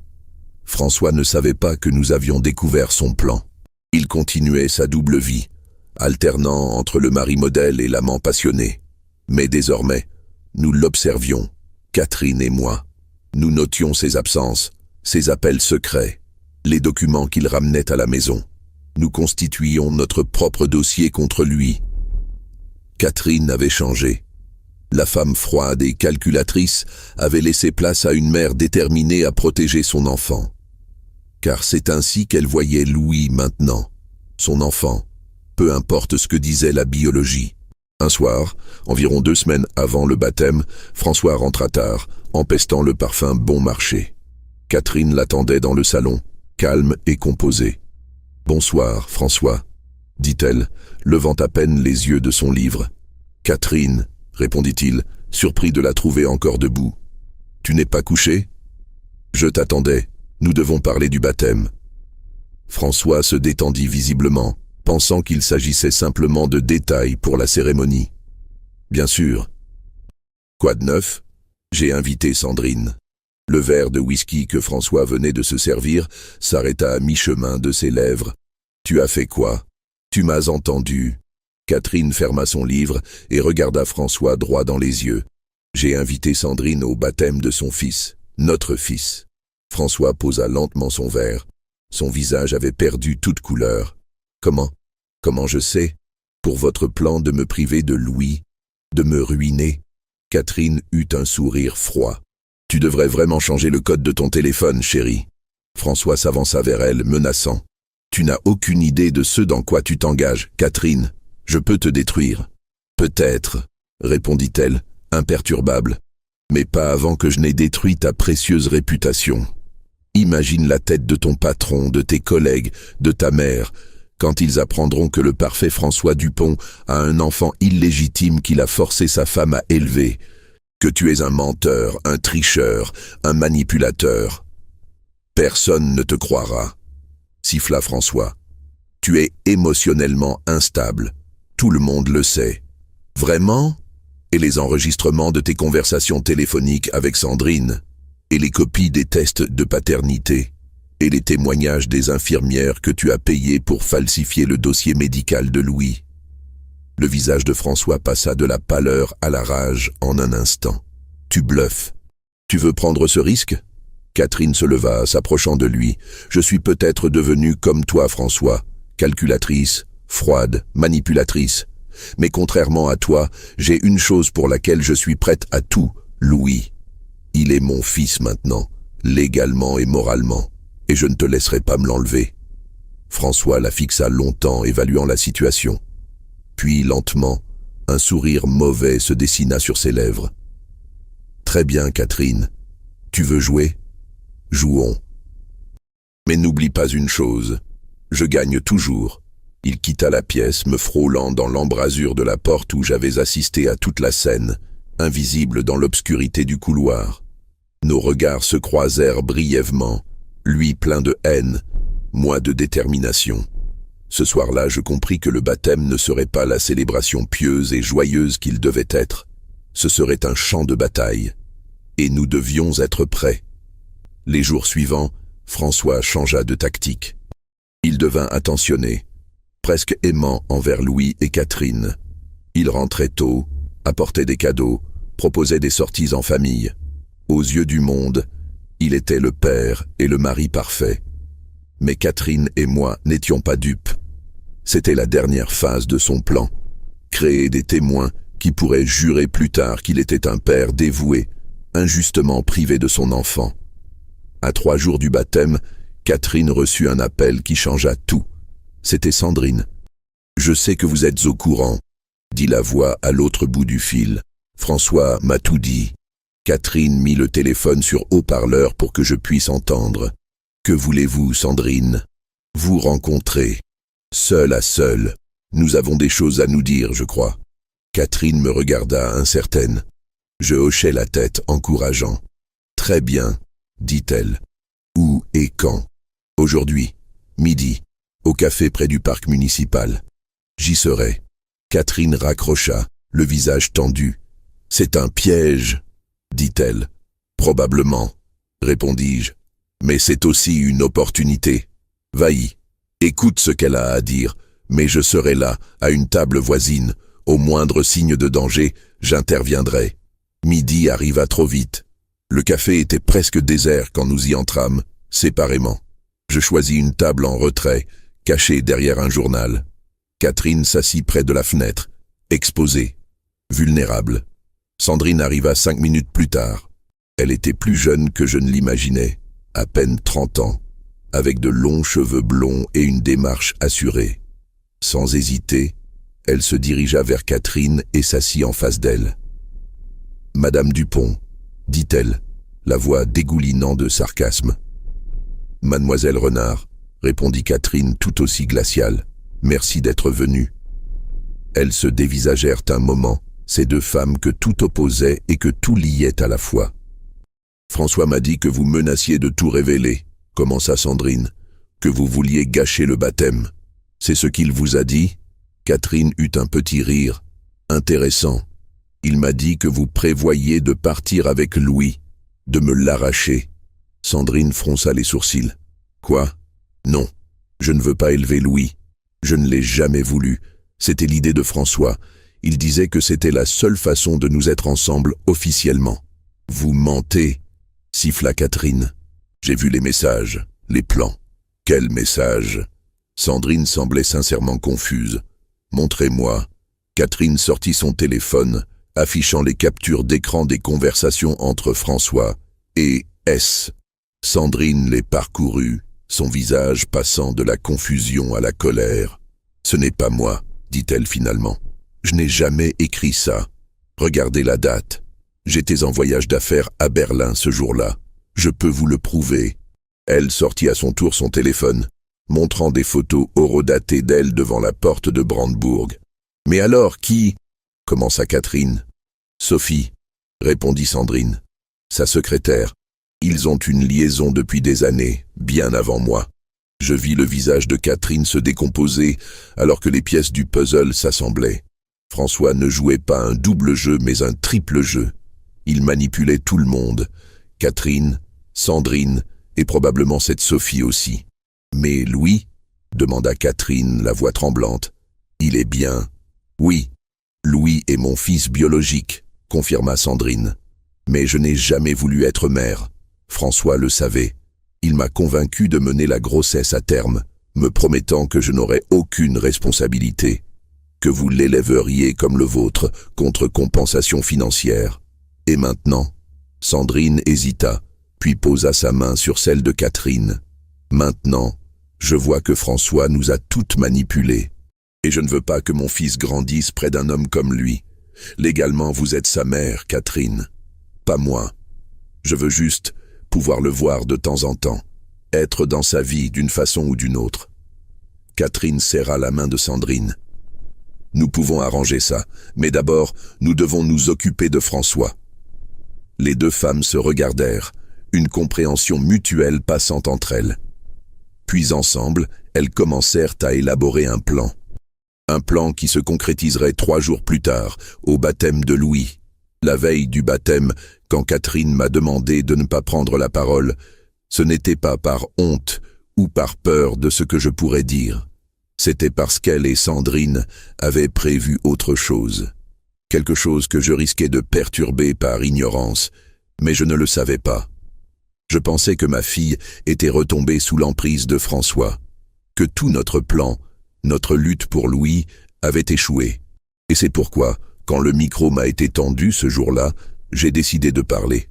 François ne savait pas que nous avions découvert son plan. Il continuait sa double vie, alternant entre le mari modèle et l'amant passionné. Mais désormais, nous l'observions, Catherine et moi. Nous notions ses absences, ses appels secrets, les documents qu'il ramenait à la maison. Nous constituions notre propre dossier contre lui. Catherine avait changé. La femme froide et calculatrice avait laissé place à une mère déterminée à protéger son enfant. Car c'est ainsi qu'elle voyait Louis maintenant, son enfant, peu importe ce que disait la biologie. Un soir, environ 2 semaines avant le baptême, François rentra tard, empestant le parfum bon marché. Catherine l'attendait dans le salon, calme et composée. « Bonsoir, François », dit-elle, levant à peine les yeux de son livre. « Catherine », répondit-il, surpris de la trouver encore debout. « Tu n'es pas couché ?»« Je t'attendais, nous devons parler du baptême. » François se détendit visiblement, pensant qu'il s'agissait simplement de détails pour la cérémonie. « Bien sûr. »« Quoi de neuf ?» J'ai invité Sandrine. Le verre de whisky que François venait de se servir s'arrêta à mi-chemin de ses lèvres. « Tu as fait quoi ? Tu m'as entendu ?» Catherine ferma son livre et regarda François droit dans les yeux. « J'ai invité Sandrine au baptême de son fils, notre fils. » François posa lentement son verre. Son visage avait perdu toute couleur. « Comment je sais ? Pour votre plan de me priver de Louis, de me ruiner ?» Catherine eut un sourire froid. « Tu devrais vraiment changer le code de ton téléphone, chérie. » François s'avança vers elle, menaçant. « Tu n'as aucune idée de ce dans quoi tu t'engages, Catherine. Je peux te détruire. »« Peut-être, » répondit-elle, imperturbable, « mais pas avant que je n'ai détruit ta précieuse réputation. Imagine la tête de ton patron, de tes collègues, de ta mère, quand ils apprendront que le parfait François Dupont a un enfant illégitime qu'il a forcé sa femme à élever, que tu es un menteur, un tricheur, un manipulateur. Personne ne te croira, » siffla François. « Tu es émotionnellement instable. Tout le monde le sait. » « Vraiment ? Et les enregistrements de tes conversations téléphoniques avec Sandrine, et les copies des tests de paternité, et les témoignages des infirmières que tu as payées pour falsifier le dossier médical de Louis. » Le visage de François passa de la pâleur à la rage en un instant. « Tu bluffes. Tu veux prendre ce risque ?» Catherine se leva, s'approchant de lui. « Je suis peut-être devenue comme toi, François, calculatrice, froide, manipulatrice. Mais contrairement à toi, j'ai une chose pour laquelle je suis prête à tout, Louis. Il est mon fils maintenant, légalement et moralement, et je ne te laisserai pas me l'enlever. » François la fixa longtemps, évaluant la situation. Puis, lentement, un sourire mauvais se dessina sur ses lèvres. « Très bien, Catherine. Tu veux jouer ? Jouons. Mais n'oublie pas une chose, je gagne toujours. Il quitta la pièce, me frôlant dans l'embrasure de la porte où j'avais assisté à toute la scène, invisible dans l'obscurité du couloir. Nos regards se croisèrent brièvement, lui plein de haine, moi de détermination. Ce soir-là, je compris que le baptême ne serait pas la célébration pieuse et joyeuse qu'il devait être. Ce serait un champ de bataille. Et nous devions être prêts. Les jours suivants, François changea de tactique. Il devint attentionné, presque aimant envers Louis et Catherine. Il rentrait tôt, apportait des cadeaux, proposait des sorties en famille. Aux yeux du monde, il était le père et le mari parfait. Mais Catherine et moi n'étions pas dupes. C'était la dernière phase de son plan. Créer des témoins qui pourraient jurer plus tard qu'il était un père dévoué, injustement privé de son enfant. À 3 jours du baptême, Catherine reçut un appel qui changea tout. C'était Sandrine. « Je sais que vous êtes au courant », dit la voix à l'autre bout du fil. « François m'a tout dit. » Catherine mit le téléphone sur haut-parleur pour que je puisse entendre. « Que voulez-vous, Sandrine ? Vous rencontrer. Seul à seul. Nous avons des choses à nous dire, je crois. » Catherine me regarda incertaine. Je hochai la tête, encourageant. « Très bien, » dit-elle. « Où et quand ? » « Aujourd'hui, midi, au café près du parc municipal. J'y serai. » Catherine raccrocha, le visage tendu. « C'est un piège, » dit-elle. « Probablement, » répondis-je. « Mais c'est aussi une opportunité. Vas-y, écoute ce qu'elle a à dire, mais je serai là, à une table voisine. Au moindre signe de danger, j'interviendrai. » Midi arriva trop vite. Le café était presque désert quand nous y entrâmes, séparément. Je choisis une table en retrait, cachée derrière un journal. Catherine s'assit près de la fenêtre, exposée, vulnérable. Sandrine arriva 5 minutes plus tard. Elle était plus jeune que je ne l'imaginais, à peine 30 ans, avec de longs cheveux blonds et une démarche assurée. Sans hésiter, elle se dirigea vers Catherine et s'assit en face d'elle. « Madame Dupont, » dit-elle, la voix dégoulinant de sarcasme. « Mademoiselle Renard, » répondit Catherine tout aussi glaciale, « merci d'être venue. » Elles se dévisagèrent un moment, ces deux femmes que tout opposait et que tout liait à la fois. « François m'a dit que vous menaciez de tout révéler, » commença Sandrine, « que vous vouliez gâcher le baptême. C'est ce qu'il vous a dit ?» Catherine eut un petit rire. « Intéressant. Il m'a dit que vous prévoyiez de partir avec Louis, de me l'arracher. » Sandrine fronça les sourcils. « Quoi ? Non, je ne veux pas élever Louis. Je ne l'ai jamais voulu. C'était l'idée de François. Il disait que c'était la seule façon de nous être ensemble officiellement. »« Vous mentez » siffla Catherine. « J'ai vu les messages, les plans. »« Quels messages ?» Sandrine semblait sincèrement confuse. « Montrez-moi. » Catherine sortit son téléphone, affichant les captures d'écran des conversations entre François et S. Sandrine les parcourut, son visage passant de la confusion à la colère. « Ce n'est pas moi, » dit-elle finalement. « Je n'ai jamais écrit ça. Regardez la date. J'étais en voyage d'affaires à Berlin ce jour-là. Je peux vous le prouver. » Elle sortit à son tour son téléphone, montrant des photos horodatées d'elle devant la porte de Brandebourg. « Mais alors, qui ?» commença Catherine. « Sophie, » répondit Sandrine. « Sa secrétaire. Ils ont une liaison depuis des années, bien avant moi. » Je vis le visage de Catherine se décomposer alors que les pièces du puzzle s'assemblaient. François ne jouait pas un double jeu mais un triple jeu. Il manipulait tout le monde. Catherine, Sandrine et probablement cette Sophie aussi. « Mais Louis ?» demanda Catherine, la voix tremblante. « Il est bien. »« Oui, Louis est mon fils biologique, » confirma Sandrine. « Mais je n'ai jamais voulu être mère. François le savait. Il m'a convaincu de mener la grossesse à terme, me promettant que je n'aurais aucune responsabilité, que vous l'élèveriez comme le vôtre contre compensation financière. Et maintenant ?» Sandrine hésita, puis posa sa main sur celle de Catherine. « Maintenant, je vois que François nous a toutes manipulées. Et je ne veux pas que mon fils grandisse près d'un homme comme lui. Légalement, vous êtes sa mère, Catherine. Pas moi. Je veux juste pouvoir le voir de temps en temps, être dans sa vie d'une façon ou d'une autre. » Catherine serra la main de Sandrine. Nous pouvons arranger ça, mais d'abord, nous devons nous occuper de François. Les deux femmes se regardèrent, une compréhension mutuelle passant entre elles. Puis ensemble, elles commencèrent à élaborer un plan. Un plan qui se concrétiserait 3 jours plus tard, au baptême de Louis. La veille du baptême, quand Catherine m'a demandé de ne pas prendre la parole, ce n'était pas par honte ou par peur de ce que je pourrais dire. C'était parce qu'elle et Sandrine avaient prévu autre chose. Quelque chose que je risquais de perturber par ignorance, mais je ne le savais pas. Je pensais que ma fille était retombée sous l'emprise de François, que tout notre plan, notre lutte pour Louis, avait échoué. Et c'est pourquoi, quand le micro m'a été tendu ce jour-là, j'ai décidé de parler,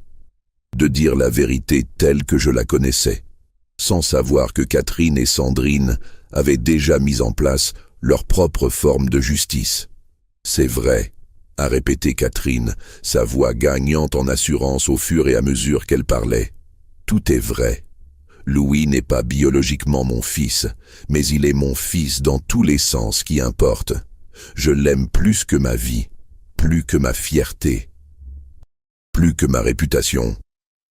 de dire la vérité telle que je la connaissais, sans savoir que Catherine et Sandrine avaient déjà mis en place leur propre forme de justice. C'est vrai, a répété Catherine, sa voix gagnant en assurance au fur et à mesure qu'elle parlait. Tout est vrai. Louis n'est pas biologiquement mon fils, mais il est mon fils dans tous les sens qui importent. Je l'aime plus que ma vie, plus que ma fierté, plus que ma réputation.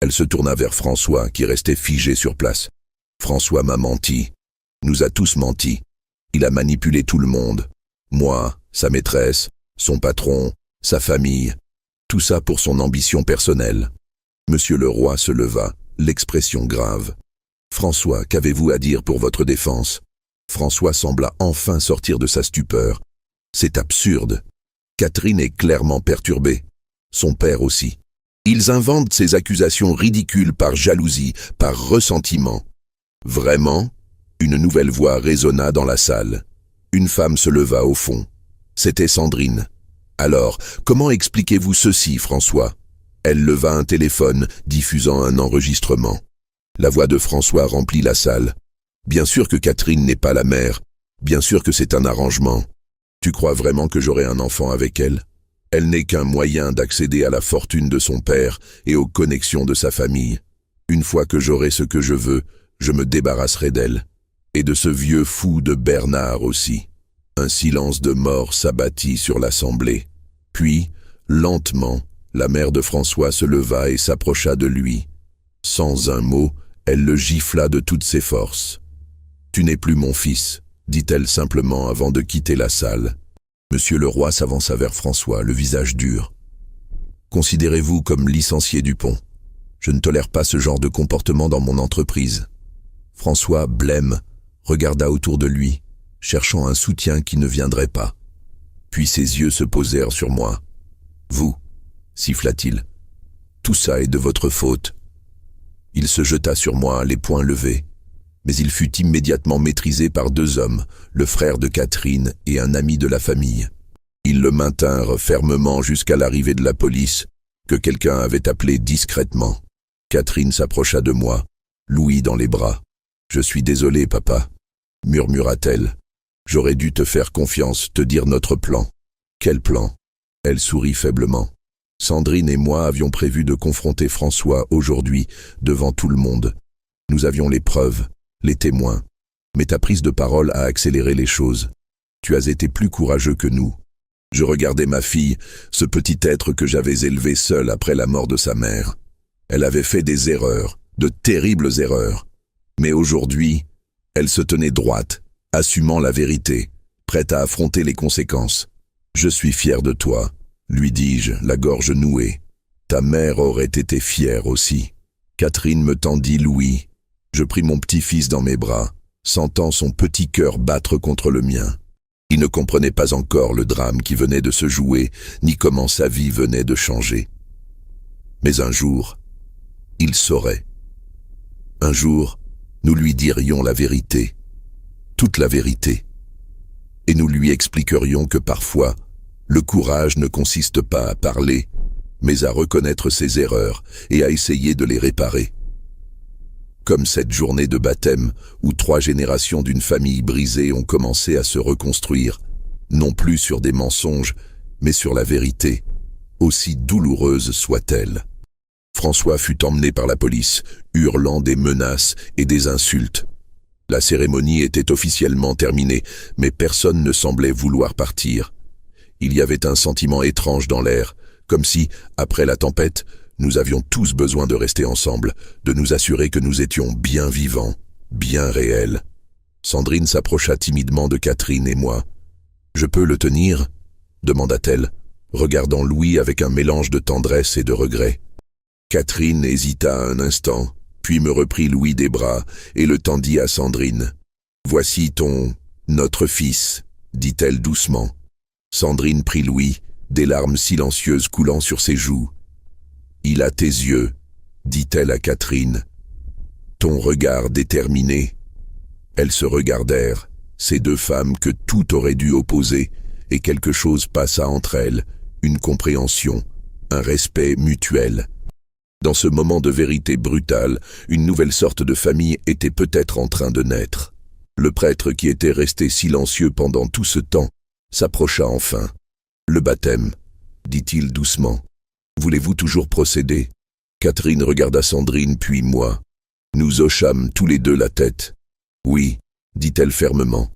Elle se tourna vers François qui restait figé sur place. François m'a menti, nous a tous menti. Il a manipulé tout le monde. Moi, sa maîtresse, son patron, sa famille. Tout ça pour son ambition personnelle. Monsieur le roi se leva, l'expression grave. François, qu'avez-vous à dire pour votre défense? François sembla enfin sortir de sa stupeur. C'est absurde. Catherine est clairement perturbée. Son père aussi. Ils inventent ces accusations ridicules par jalousie, par ressentiment. Vraiment? Une nouvelle voix résonna dans la salle. Une femme se leva au fond. C'était Sandrine. Alors, comment expliquez-vous ceci, François? Elle leva un téléphone, diffusant un enregistrement. La voix de François remplit la salle. Bien sûr que Catherine n'est pas la mère. Bien sûr que c'est un arrangement. Tu crois vraiment que j'aurai un enfant avec elle? Elle n'est qu'un moyen d'accéder à la fortune de son père et aux connexions de sa famille. Une fois que j'aurai ce que je veux, je me débarrasserai d'elle. Et de ce vieux fou de Bernard aussi. Un silence de mort s'abattit sur l'assemblée. Puis, lentement, la mère de François se leva et s'approcha de lui. Sans un mot, elle le gifla de toutes ses forces. « Tu n'es plus mon fils », dit-elle simplement avant de quitter la salle. Monsieur le roi s'avança vers François, le visage dur. « Considérez-vous comme licencié Dupont. Je ne tolère pas ce genre de comportement dans mon entreprise. » François, blême, regarda autour de lui, cherchant un soutien qui ne viendrait pas. Puis ses yeux se posèrent sur moi. « Vous, siffla-t-il, tout ça est de votre faute. » Il se jeta sur moi, les poings levés, mais il fut immédiatement maîtrisé par 2 hommes, le frère de Catherine et un ami de la famille. Ils le maintinrent fermement jusqu'à l'arrivée de la police, que quelqu'un avait appelé discrètement. Catherine s'approcha de moi, Louis dans les bras. « Je suis désolée, papa, » murmura-t-elle. « J'aurais dû te faire confiance, te dire notre plan. » « Quel plan ?» Elle sourit faiblement. Sandrine et moi avions prévu de confronter François aujourd'hui, devant tout le monde. Nous avions les preuves, les témoins. Mais ta prise de parole a accéléré les choses. Tu as été plus courageux que nous. Je regardais ma fille, ce petit être que j'avais élevé seul après la mort de sa mère. Elle avait fait des erreurs, de terribles erreurs. Mais aujourd'hui, elle se tenait droite, assumant la vérité, prête à affronter les conséquences. « Je suis fier de toi », lui dis-je, la gorge nouée. « Ta mère aurait été fière aussi. » Catherine me tendit Louis. Je pris mon petit-fils dans mes bras, sentant son petit cœur battre contre le mien. Il ne comprenait pas encore le drame qui venait de se jouer, ni comment sa vie venait de changer. Mais un jour, il saurait. Un jour, nous lui dirions la vérité, toute la vérité. Et nous lui expliquerions que parfois, le courage ne consiste pas à parler, mais à reconnaître ses erreurs et à essayer de les réparer. Comme cette journée de baptême où 3 générations d'une famille brisée ont commencé à se reconstruire, non plus sur des mensonges, mais sur la vérité, aussi douloureuse soit-elle. François fut emmené par la police, hurlant des menaces et des insultes. La cérémonie était officiellement terminée, mais personne ne semblait vouloir partir. Il y avait un sentiment étrange dans l'air, comme si, après la tempête, nous avions tous besoin de rester ensemble, de nous assurer que nous étions bien vivants, bien réels. Sandrine s'approcha timidement de Catherine et moi. « Je peux le tenir ?» demanda-t-elle, regardant Louis avec un mélange de tendresse et de regret. Catherine hésita un instant, puis me reprit Louis des bras et le tendit à Sandrine. « Voici notre fils, dit-elle doucement. Sandrine prit Louis, des larmes silencieuses coulant sur ses joues. « Il a tes yeux, dit-elle à Catherine. Ton regard déterminé. » Elles se regardèrent, ces deux femmes que tout aurait dû opposer, et quelque chose passa entre elles, une compréhension, un respect mutuel. Dans ce moment de vérité brutale, une nouvelle sorte de famille était peut-être en train de naître. Le prêtre qui était resté silencieux pendant tout ce temps s'approcha enfin. « Le baptême, dit-il doucement. Voulez-vous toujours procéder ?» Catherine regarda Sandrine puis moi. Nous hochâmes tous les deux la tête. « Oui, dit-elle fermement.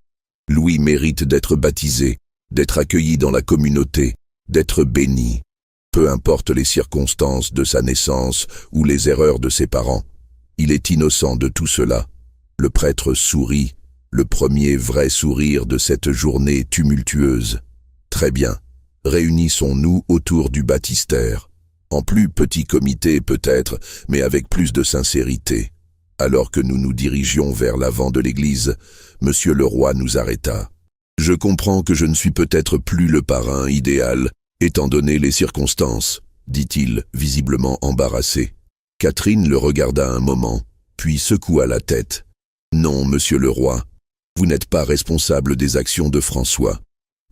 Louis mérite d'être baptisé, d'être accueilli dans la communauté, d'être béni. Peu importe les circonstances de sa naissance ou les erreurs de ses parents. Il est innocent de tout cela. » Le prêtre sourit, le premier vrai sourire de cette journée tumultueuse. « Très bien, réunissons-nous autour du baptistère. En plus petit comité peut-être, mais avec plus de sincérité. » Alors que nous nous dirigions vers l'avant de l'église, Monsieur le roi nous arrêta. « Je comprends que je ne suis peut-être plus le parrain idéal, étant donné les circonstances, » dit-il, visiblement embarrassé. Catherine le regarda un moment, puis secoua la tête. « Non, monsieur le roi, vous n'êtes pas responsable des actions de François.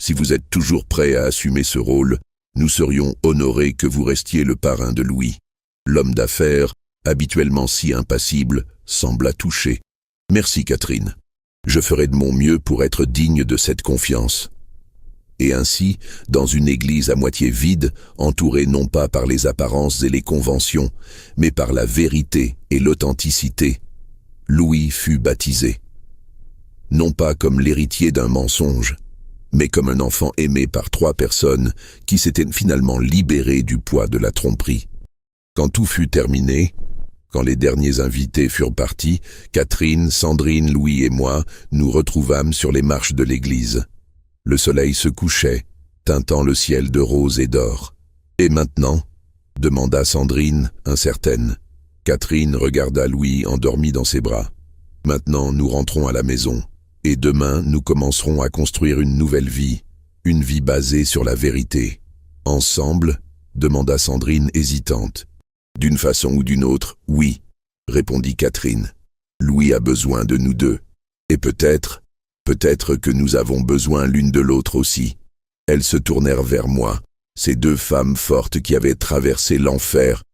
Si vous êtes toujours prêt à assumer ce rôle, nous serions honorés que vous restiez le parrain de Louis. » L'homme d'affaires, habituellement si impassible, sembla touché. « Merci, Catherine. Je ferai de mon mieux pour être digne de cette confiance. » Et ainsi, dans une église à moitié vide, entourée non pas par les apparences et les conventions, mais par la vérité et l'authenticité, Louis fut baptisé. Non pas comme l'héritier d'un mensonge, mais comme un enfant aimé par 3 personnes qui s'étaient finalement libérées du poids de la tromperie. Quand tout fut terminé, quand les derniers invités furent partis, Catherine, Sandrine, Louis et moi nous retrouvâmes sur les marches de l'église. Le soleil se couchait, teintant le ciel de rose et d'or. « Et maintenant ?» demanda Sandrine, incertaine. Catherine regarda Louis endormi dans ses bras. « Maintenant, nous rentrons à la maison. Et demain, nous commencerons à construire une nouvelle vie, une vie basée sur la vérité. »« Ensemble ?» demanda Sandrine hésitante. « D'une façon ou d'une autre, oui, » répondit Catherine. « Louis a besoin de nous deux. Et peut-être que nous avons besoin l'une de l'autre aussi. » Elles se tournèrent vers moi, ces 2 femmes fortes qui avaient traversé l'enfer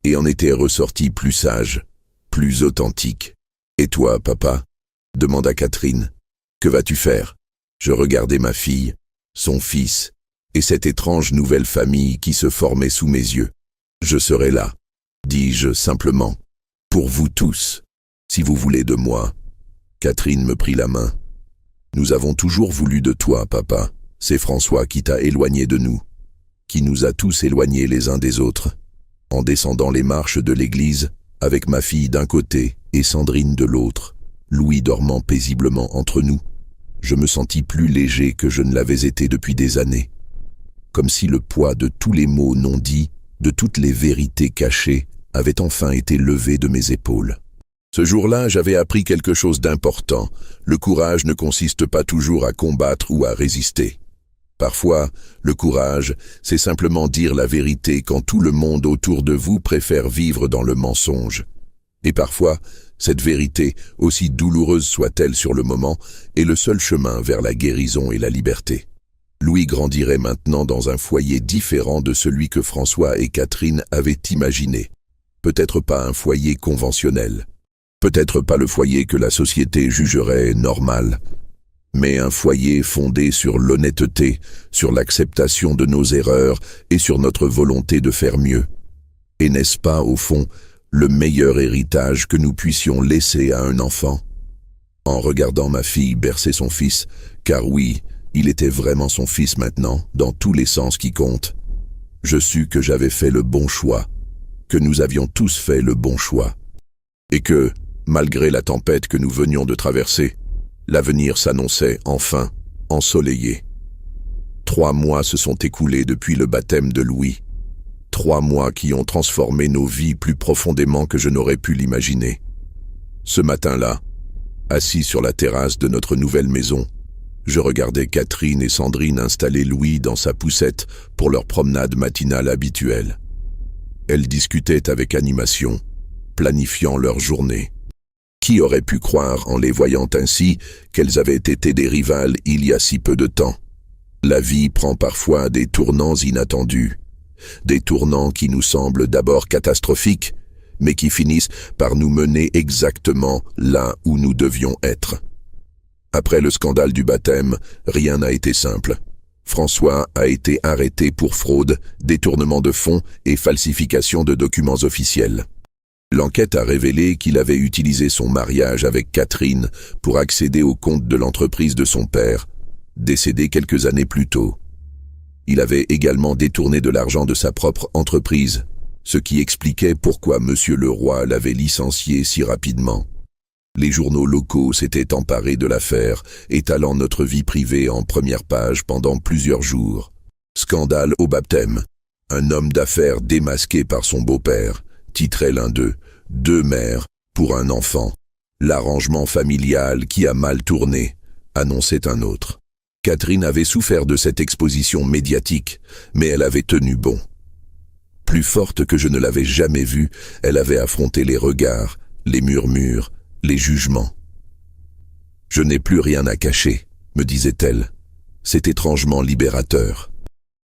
et en étaient ressorties plus sages, plus authentiques. « Et toi, papa ?» demanda Catherine. « Que vas-tu faire ?» Je regardai ma fille, son fils, et cette étrange nouvelle famille qui se formait sous mes yeux. « Je serai là, » dis-je simplement, « pour vous tous, si vous voulez de moi. » Catherine me prit la main. « Nous avons toujours voulu de toi, papa. C'est François qui t'a éloigné de nous, qui nous a tous éloignés les uns des autres. » En descendant les marches de l'église, avec ma fille d'un côté et Sandrine de l'autre, Louis dormant paisiblement entre nous, je me sentis plus léger que je ne l'avais été depuis des années. Comme si le poids de tous les mots non dits, de toutes les vérités cachées, avait enfin été levé de mes épaules. Ce jour-là, j'avais appris quelque chose d'important. Le courage ne consiste pas toujours à combattre ou à résister. Parfois, le courage, c'est simplement dire la vérité quand tout le monde autour de vous préfère vivre dans le mensonge. Et parfois, cette vérité, aussi douloureuse soit-elle sur le moment, est le seul chemin vers la guérison et la liberté. Louis grandirait maintenant dans un foyer différent de celui que François et Catherine avaient imaginé. Peut-être pas un foyer conventionnel. Peut-être pas le foyer que la société jugerait normal. Mais un foyer fondé sur l'honnêteté, sur l'acceptation de nos erreurs et sur notre volonté de faire mieux. Et n'est-ce pas, au fond, le meilleur héritage que nous puissions laisser à un enfant ? en regardant ma fille bercer son fils, car oui, il était vraiment son fils maintenant, dans tous les sens qui comptent. Je sus que j'avais fait le bon choix, que nous avions tous fait le bon choix, et que, malgré la tempête que nous venions de traverser, l'avenir s'annonçait enfin ensoleillé. 3 mois se sont écoulés depuis le baptême de Louis. 3 mois qui ont transformé nos vies plus profondément que je n'aurais pu l'imaginer. Ce matin-là, assis sur la terrasse de notre nouvelle maison, je regardais Catherine et Sandrine installer Louis dans sa poussette pour leur promenade matinale habituelle. Elles discutaient avec animation, planifiant leur journée. Qui aurait pu croire, en les voyant ainsi, qu'elles avaient été des rivales il y a si peu de temps? La vie prend parfois des tournants inattendus, des tournants qui nous semblent d'abord catastrophiques, mais qui finissent par nous mener exactement là où nous devions être. Après le scandale du baptême, rien n'a été simple. François a été arrêté pour fraude, détournement de fonds et falsification de documents officiels. L'enquête a révélé qu'il avait utilisé son mariage avec Catherine pour accéder aux comptes de l'entreprise de son père, décédé quelques années plus tôt. Il avait également détourné de l'argent de sa propre entreprise, ce qui expliquait pourquoi Monsieur Leroy l'avait licencié si rapidement. Les journaux locaux s'étaient emparés de l'affaire, étalant notre vie privée en première page pendant plusieurs jours. Scandale au baptême. Un homme d'affaires démasqué par son beau-père, titrait l'un d'eux, 2 mères pour un enfant. L'arrangement familial qui a mal tourné, annonçait un autre. Catherine avait souffert de cette exposition médiatique, mais elle avait tenu bon. Plus forte que je ne l'avais jamais vue, elle avait affronté les regards, les murmures, les jugements. « Je n'ai plus rien à cacher », me disait-elle. C'est étrangement libérateur.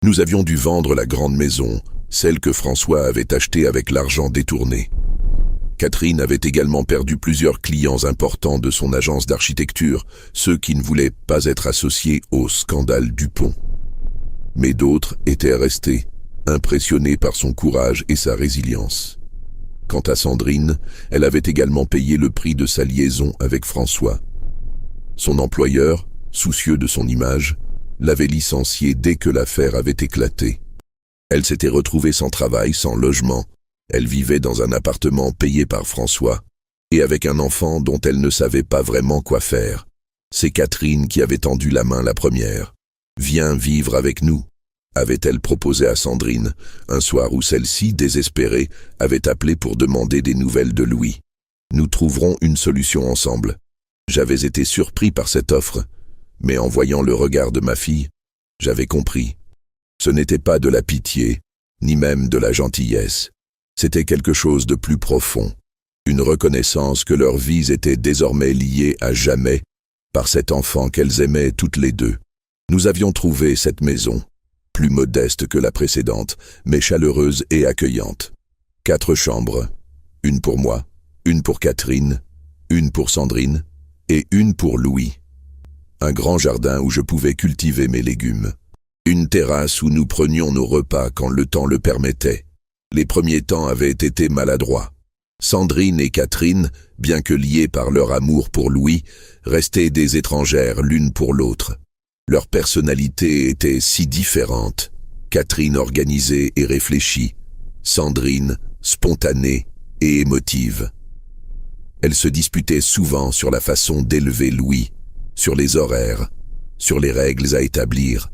Nous avions dû vendre la grande maison, celle que François avait achetée avec l'argent détourné. Catherine avait également perdu plusieurs clients importants de son agence d'architecture, ceux qui ne voulaient pas être associés au scandale Dupont. Mais d'autres étaient restés, impressionnés par son courage et sa résilience. Quant à Sandrine, elle avait également payé le prix de sa liaison avec François. Son employeur, soucieux de son image, l'avait licenciée dès que l'affaire avait éclaté. Elle s'était retrouvée sans travail, sans logement. Elle vivait dans un appartement payé par François, et avec un enfant dont elle ne savait pas vraiment quoi faire. C'est Catherine qui avait tendu la main la première. « Viens vivre avec nous », avait-elle proposé à Sandrine, un soir où celle-ci, désespérée, avait appelé pour demander des nouvelles de Louis. « Nous trouverons une solution ensemble. » J'avais été surpris par cette offre, mais en voyant le regard de ma fille, j'avais compris. Ce n'était pas de la pitié, ni même de la gentillesse. C'était quelque chose de plus profond, une reconnaissance que leurs vies étaient désormais liées à jamais par cet enfant qu'elles aimaient toutes les deux. Nous avions trouvé cette maison, plus modeste que la précédente, mais chaleureuse et accueillante. 4 chambres, une pour moi, une pour Catherine, une pour Sandrine et une pour Louis. Un grand jardin où je pouvais cultiver mes légumes. Une terrasse où nous prenions nos repas quand le temps le permettait. Les premiers temps avaient été maladroits. Sandrine et Catherine, bien que liées par leur amour pour Louis, restaient des étrangères l'une pour l'autre. Leurs personnalités étaient si différentes. Catherine organisée et réfléchie, Sandrine spontanée et émotive. Elles se disputaient souvent sur la façon d'élever Louis, sur les horaires, sur les règles à établir.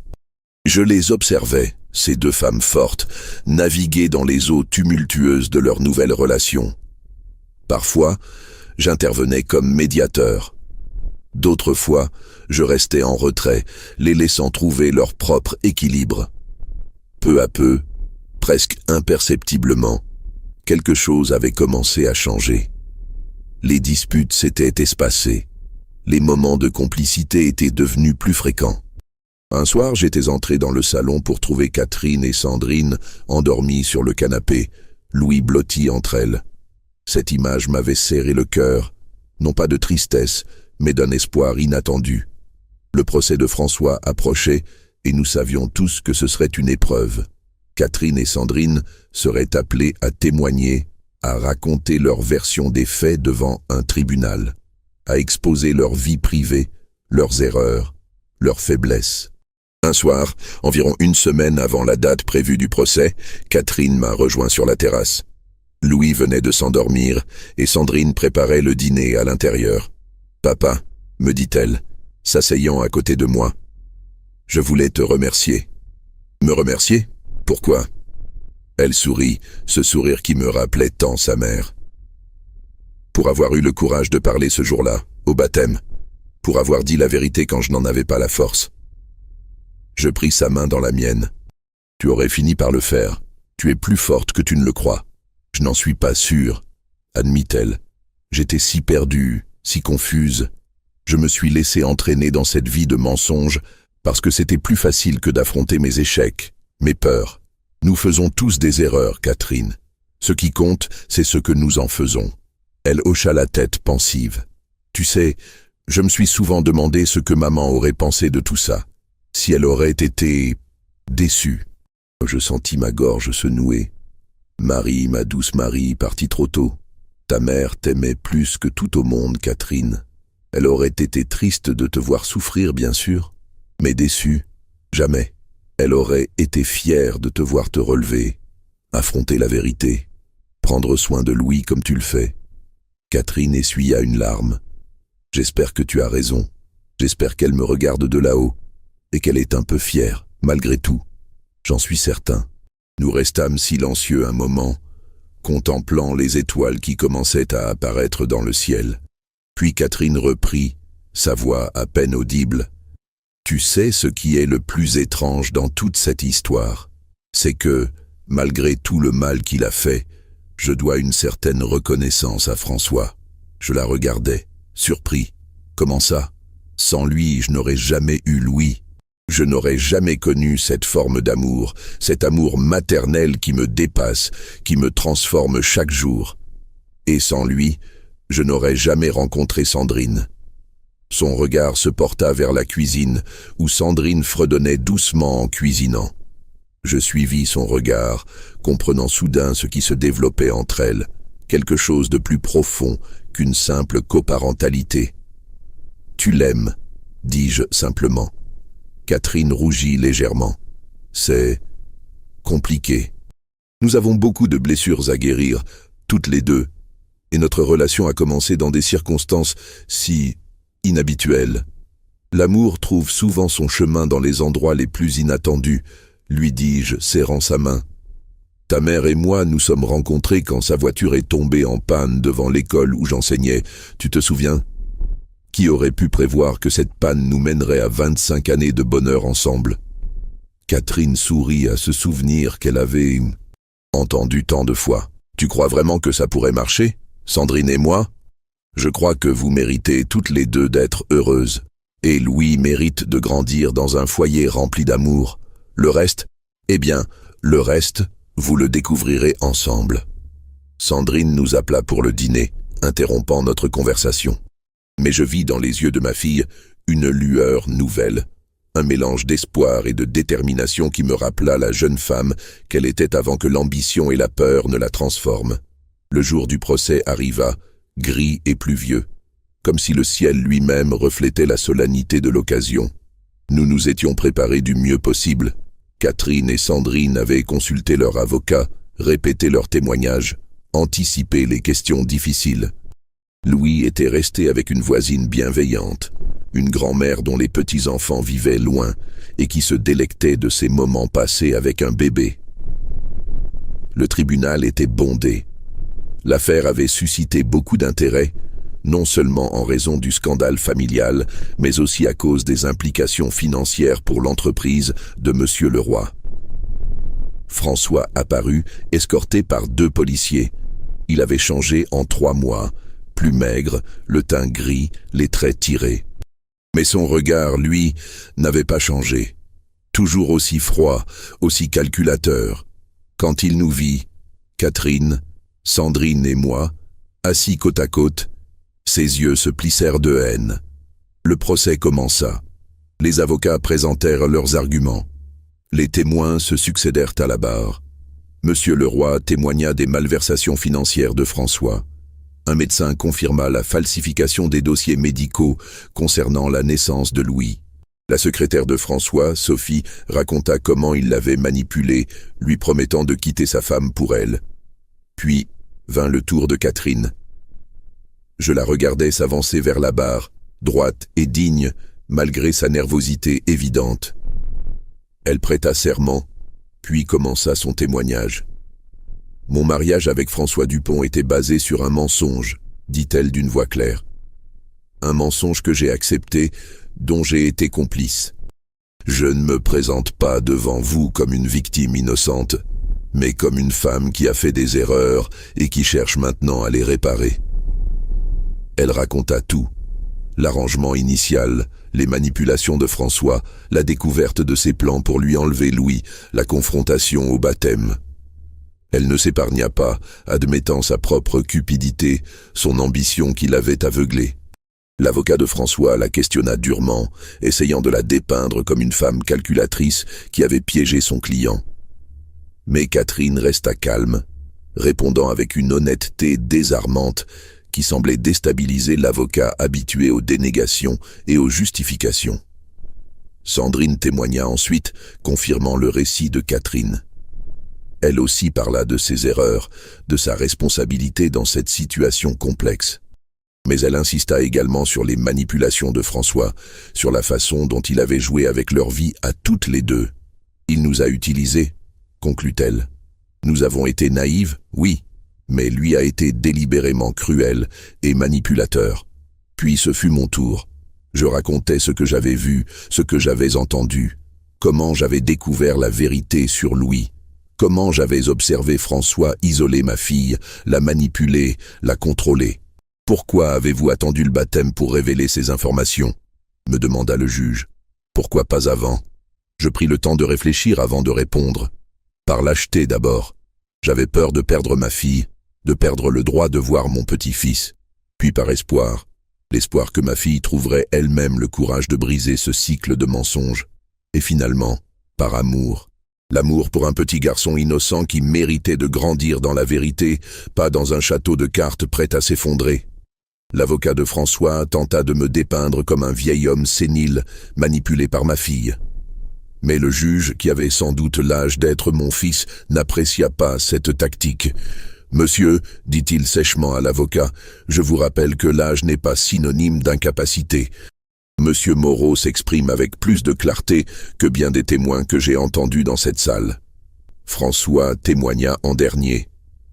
Je les observais, ces 2 femmes fortes, naviguer dans les eaux tumultueuses de leur nouvelle relation. Parfois, j'intervenais comme médiateur. D'autres fois, je restais en retrait, les laissant trouver leur propre équilibre. Peu à peu, presque imperceptiblement, quelque chose avait commencé à changer. Les disputes s'étaient espacées. Les moments de complicité étaient devenus plus fréquents. Un soir, j'étais entré dans le salon pour trouver Catherine et Sandrine endormies sur le canapé, Louis blotti entre elles. Cette image m'avait serré le cœur, non pas de tristesse, mais d'un espoir inattendu. Le procès de François approchait et nous savions tous que ce serait une épreuve. Catherine et Sandrine seraient appelées à témoigner, à raconter leur version des faits devant un tribunal. à exposer leur vie privée, leurs erreurs, leurs faiblesses. Un soir, environ une semaine avant la date prévue du procès, Catherine m'a rejoint sur la terrasse. Louis venait de s'endormir et Sandrine préparait le dîner à l'intérieur. « Papa, me dit-elle, s'asseyant à côté de moi, je voulais te remercier. » « Me remercier? Pourquoi ?» Elle sourit, ce sourire qui me rappelait tant sa mère. « Pour avoir eu le courage de parler ce jour-là, au baptême, pour avoir dit la vérité quand je n'en avais pas la force. » Je pris sa main dans la mienne. « Tu aurais fini par le faire. Tu es plus forte que tu ne le crois. » « Je n'en suis pas sûre, » admit-elle. « J'étais si perdue, si confuse. Je me suis laissée entraîner dans cette vie de mensonges parce que c'était plus facile que d'affronter mes échecs, mes peurs. Nous faisons tous des erreurs, Catherine. Ce qui compte, c'est ce que nous en faisons. » Elle hocha la tête pensive. « Tu sais, je me suis souvent demandé ce que maman aurait pensé de tout ça. Si elle aurait été déçue. » Je sentis ma gorge se nouer. « Marie, ma douce Marie, partie trop tôt. Ta mère t'aimait plus que tout au monde, Catherine. Elle aurait été triste de te voir souffrir, bien sûr, mais déçue, jamais. Elle aurait été fière de te voir te relever, affronter la vérité, prendre soin de Louis comme tu le fais. » Catherine essuya une larme. « J'espère que tu as raison. J'espère qu'elle me regarde de là-haut et qu'elle est un peu fière, malgré tout. J'en suis certain. » Nous restâmes silencieux un moment, contemplant les étoiles qui commençaient à apparaître dans le ciel. Puis Catherine reprit, sa voix à peine audible. « Tu sais ce qui est le plus étrange dans toute cette histoire? C'est que, malgré tout le mal qu'il a fait, je dois une certaine reconnaissance à François. » Je la regardais, surpris. « Comment ça? Sans lui, je n'aurais jamais eu Louis. Je n'aurais jamais connu cette forme d'amour, cet amour maternel qui me dépasse, qui me transforme chaque jour. Et sans lui, je n'aurais jamais rencontré Sandrine. » Son regard se porta vers la cuisine, où Sandrine fredonnait doucement en cuisinant. Je suivis son regard, comprenant soudain ce qui se développait entre elles, quelque chose de plus profond qu'une simple coparentalité. « Tu l'aimes, » dis-je simplement. Catherine rougit légèrement. « C'est compliqué. Nous avons beaucoup de blessures à guérir, toutes les deux, et notre relation a commencé dans des circonstances si inhabituelles. L'amour trouve souvent son chemin dans les endroits les plus inattendus, lui dis-je, serrant sa main. Ta mère et moi nous sommes rencontrés quand sa voiture est tombée en panne devant l'école où j'enseignais, tu te souviens ? Qui aurait pu prévoir que cette panne nous mènerait à 25 années de bonheur ensemble ? » Catherine sourit à ce souvenir qu'elle avait entendu tant de fois. « Tu crois vraiment que ça pourrait marcher, Sandrine et moi ? Je crois que vous méritez toutes les deux d'être heureuses. Et Louis mérite de grandir dans un foyer rempli d'amour. Le reste, eh bien, le reste, vous le découvrirez ensemble. » Sandrine nous appela pour le dîner, interrompant notre conversation. Mais je vis dans les yeux de ma fille une lueur nouvelle, un mélange d'espoir et de détermination qui me rappela la jeune femme qu'elle était avant que l'ambition et la peur ne la transforment. Le jour du procès arriva, gris et pluvieux, comme si le ciel lui-même reflétait la solennité de l'occasion. Nous nous étions préparés du mieux possible. Catherine et Sandrine avaient consulté leur avocat, répété leurs témoignages, anticipé les questions difficiles. Louis était resté avec une voisine bienveillante, une grand-mère dont les petits-enfants vivaient loin et qui se délectait de ces moments passés avec un bébé. Le tribunal était bondé. L'affaire avait suscité beaucoup d'intérêt, non seulement en raison du scandale familial, mais aussi à cause des implications financières pour l'entreprise de Monsieur Leroy. François apparut, escorté par 2 policiers. Il avait changé en 3 mois, plus maigre, le teint gris, les traits tirés. Mais son regard, lui, n'avait pas changé. Toujours aussi froid, aussi calculateur. Quand il nous vit, Catherine, Sandrine et moi, assis côte à côte, ses yeux se plissèrent de haine. Le procès commença. Les avocats présentèrent leurs arguments. Les témoins se succédèrent à la barre. Monsieur Leroy témoigna des malversations financières de François. Un médecin confirma la falsification des dossiers médicaux concernant la naissance de Louis. La secrétaire de François, Sophie, raconta comment il l'avait manipulée, lui promettant de quitter sa femme pour elle. Puis vint le tour de Catherine. Je la regardais s'avancer vers la barre, droite et digne, malgré sa nervosité évidente. Elle prêta serment, puis commença son témoignage. « Mon mariage avec François Dupont était basé sur un mensonge, dit-elle d'une voix claire. Un mensonge que j'ai accepté, dont j'ai été complice. Je ne me présente pas devant vous comme une victime innocente, mais comme une femme qui a fait des erreurs et qui cherche maintenant à les réparer. » Elle raconta tout. L'arrangement initial, les manipulations de François, la découverte de ses plans pour lui enlever Louis, la confrontation au baptême. Elle ne s'épargna pas, admettant sa propre cupidité, son ambition qui l'avait aveuglée. L'avocat de François la questionna durement, essayant de la dépeindre comme une femme calculatrice qui avait piégé son client. Mais Catherine resta calme, répondant avec une honnêteté désarmante qui semblait déstabiliser l'avocat habitué aux dénégations et aux justifications. Sandrine témoigna ensuite, confirmant le récit de Catherine. Elle aussi parla de ses erreurs, de sa responsabilité dans cette situation complexe. Mais elle insista également sur les manipulations de François, sur la façon dont il avait joué avec leur vie à toutes les deux. « Il nous a utilisés », conclut-elle. « Nous avons été naïves, oui, mais lui a été délibérément cruel et manipulateur. Puis ce fut mon tour. Je racontais ce que j'avais vu, ce que j'avais entendu, comment j'avais découvert la vérité sur Louis. Comment j'avais observé François isoler ma fille, la manipuler, la contrôler. Pourquoi avez-vous attendu le baptême pour révéler ces informations ? Me demanda le juge. Pourquoi pas avant ? Je pris le temps de réfléchir avant de répondre. Par lâcheté d'abord. J'avais peur de perdre ma fille, de perdre le droit de voir mon petit-fils. Puis par espoir. L'espoir que ma fille trouverait elle-même le courage de briser ce cycle de mensonges. Et finalement, par amour. L'amour pour un petit garçon innocent qui méritait de grandir dans la vérité, pas dans un château de cartes prêt à s'effondrer. L'avocat de François tenta de me dépeindre comme un vieil homme sénile, manipulé par ma fille. Mais le juge, qui avait sans doute l'âge d'être mon fils, n'apprécia pas cette tactique. « Monsieur, dit-il sèchement à l'avocat, je vous rappelle que l'âge n'est pas synonyme d'incapacité. » Monsieur Moreau s'exprime avec plus de clarté que bien des témoins que j'ai entendus dans cette salle. François témoigna en dernier.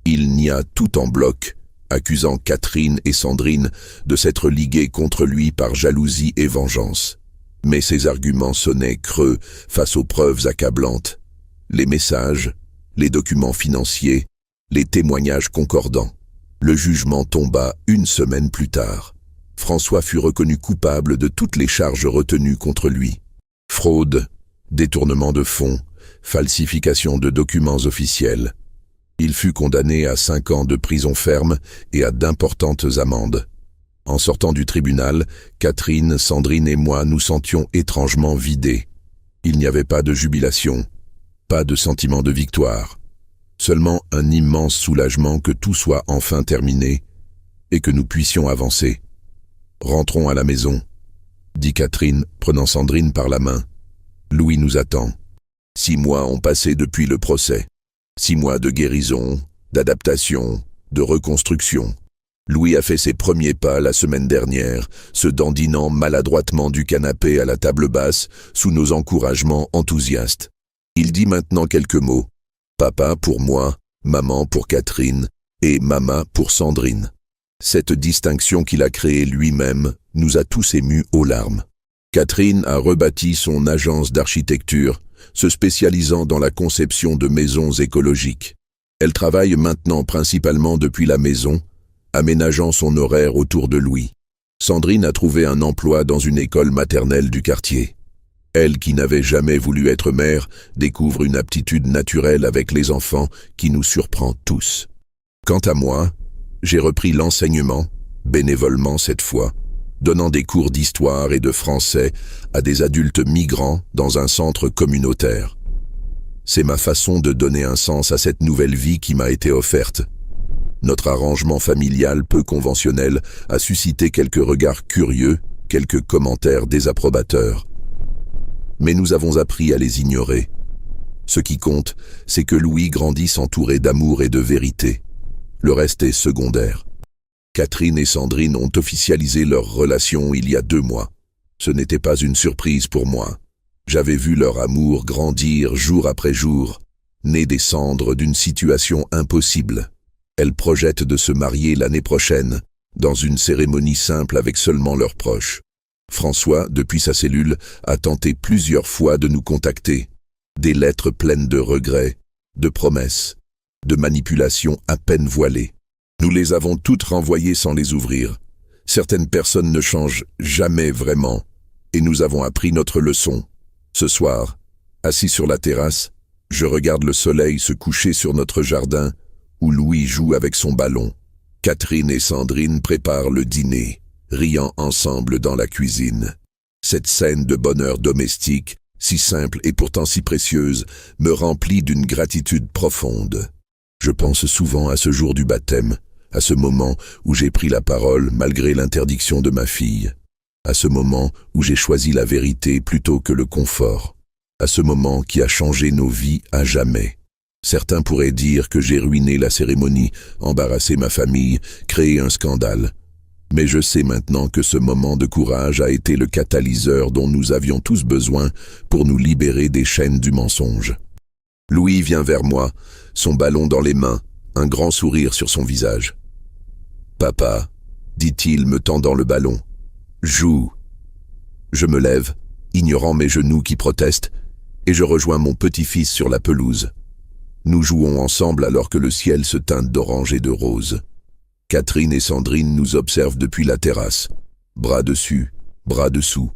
Il nia tout en bloc, accusant Catherine et Sandrine de s'être liguées contre lui par jalousie et vengeance. Mais ses arguments sonnaient creux face aux preuves accablantes. Les messages, les documents financiers, les témoignages concordants. Le jugement tomba une semaine plus tard. François fut reconnu coupable de toutes les charges retenues contre lui. Fraude, détournement de fonds, falsification de documents officiels. Il fut condamné à 5 ans de prison ferme et à d'importantes amendes. En sortant du tribunal, Catherine, Sandrine et moi nous sentions étrangement vidés. Il n'y avait pas de jubilation, pas de sentiment de victoire. Seulement un immense soulagement que tout soit enfin terminé et que nous puissions avancer. « Rentrons à la maison », dit Catherine, prenant Sandrine par la main. « Louis nous attend. 6 mois ont passé depuis le procès. 6 mois de guérison, d'adaptation, de reconstruction. Louis a fait ses premiers pas la semaine dernière, se dandinant maladroitement du canapé à la table basse, sous nos encouragements enthousiastes. Il dit maintenant quelques mots. Papa pour moi, maman pour Catherine et mama pour Sandrine. Cette distinction qu'il a créée lui-même nous a tous émus aux larmes. Catherine a rebâti son agence d'architecture, se spécialisant dans la conception de maisons écologiques. Elle travaille maintenant principalement depuis la maison, aménageant son horaire autour de Louis. Sandrine a trouvé un emploi dans une école maternelle du quartier. Elle, qui n'avait jamais voulu être mère, découvre une aptitude naturelle avec les enfants qui nous surprend tous. Quant à moi, j'ai repris l'enseignement, bénévolement cette fois, donnant des cours d'histoire et de français à des adultes migrants dans un centre communautaire. C'est ma façon de donner un sens à cette nouvelle vie qui m'a été offerte. Notre arrangement familial peu conventionnel a suscité quelques regards curieux, quelques commentaires désapprobateurs. Mais nous avons appris à les ignorer. Ce qui compte, c'est que Louis grandisse entouré d'amour et de vérité. Le reste est secondaire. Catherine et Sandrine ont officialisé leur relation il y a 2 mois. Ce n'était pas une surprise pour moi. J'avais vu leur amour grandir jour après jour, né des cendres d'une situation impossible. Elles projettent de se marier l'année prochaine, dans une cérémonie simple avec seulement leurs proches. François, depuis sa cellule, a tenté plusieurs fois de nous contacter. Des lettres pleines de regrets, de promesses, de manipulations à peine voilées. Nous les avons toutes renvoyées sans les ouvrir. Certaines personnes ne changent jamais vraiment, et nous avons appris notre leçon. Ce soir, assis sur la terrasse, je regarde le soleil se coucher sur notre jardin, où Louis joue avec son ballon. Catherine et Sandrine préparent le dîner, riant ensemble dans la cuisine. Cette scène de bonheur domestique, si simple et pourtant si précieuse, me remplit d'une gratitude profonde. Je pense souvent à ce jour du baptême, à ce moment où j'ai pris la parole malgré l'interdiction de ma fille, à ce moment où j'ai choisi la vérité plutôt que le confort, à ce moment qui a changé nos vies à jamais. Certains pourraient dire que j'ai ruiné la cérémonie, embarrassé ma famille, créé un scandale. Mais je sais maintenant que ce moment de courage a été le catalyseur dont nous avions tous besoin pour nous libérer des chaînes du mensonge. Louis vient vers moi, son ballon dans les mains, un grand sourire sur son visage. « Papa », dit-il me tendant le ballon, « joue ». Je me lève, ignorant mes genoux qui protestent, et je rejoins mon petit-fils sur la pelouse. Nous jouons ensemble alors que le ciel se teinte d'orange et de rose. Catherine et Sandrine nous observent depuis la terrasse, bras dessus, bras dessous.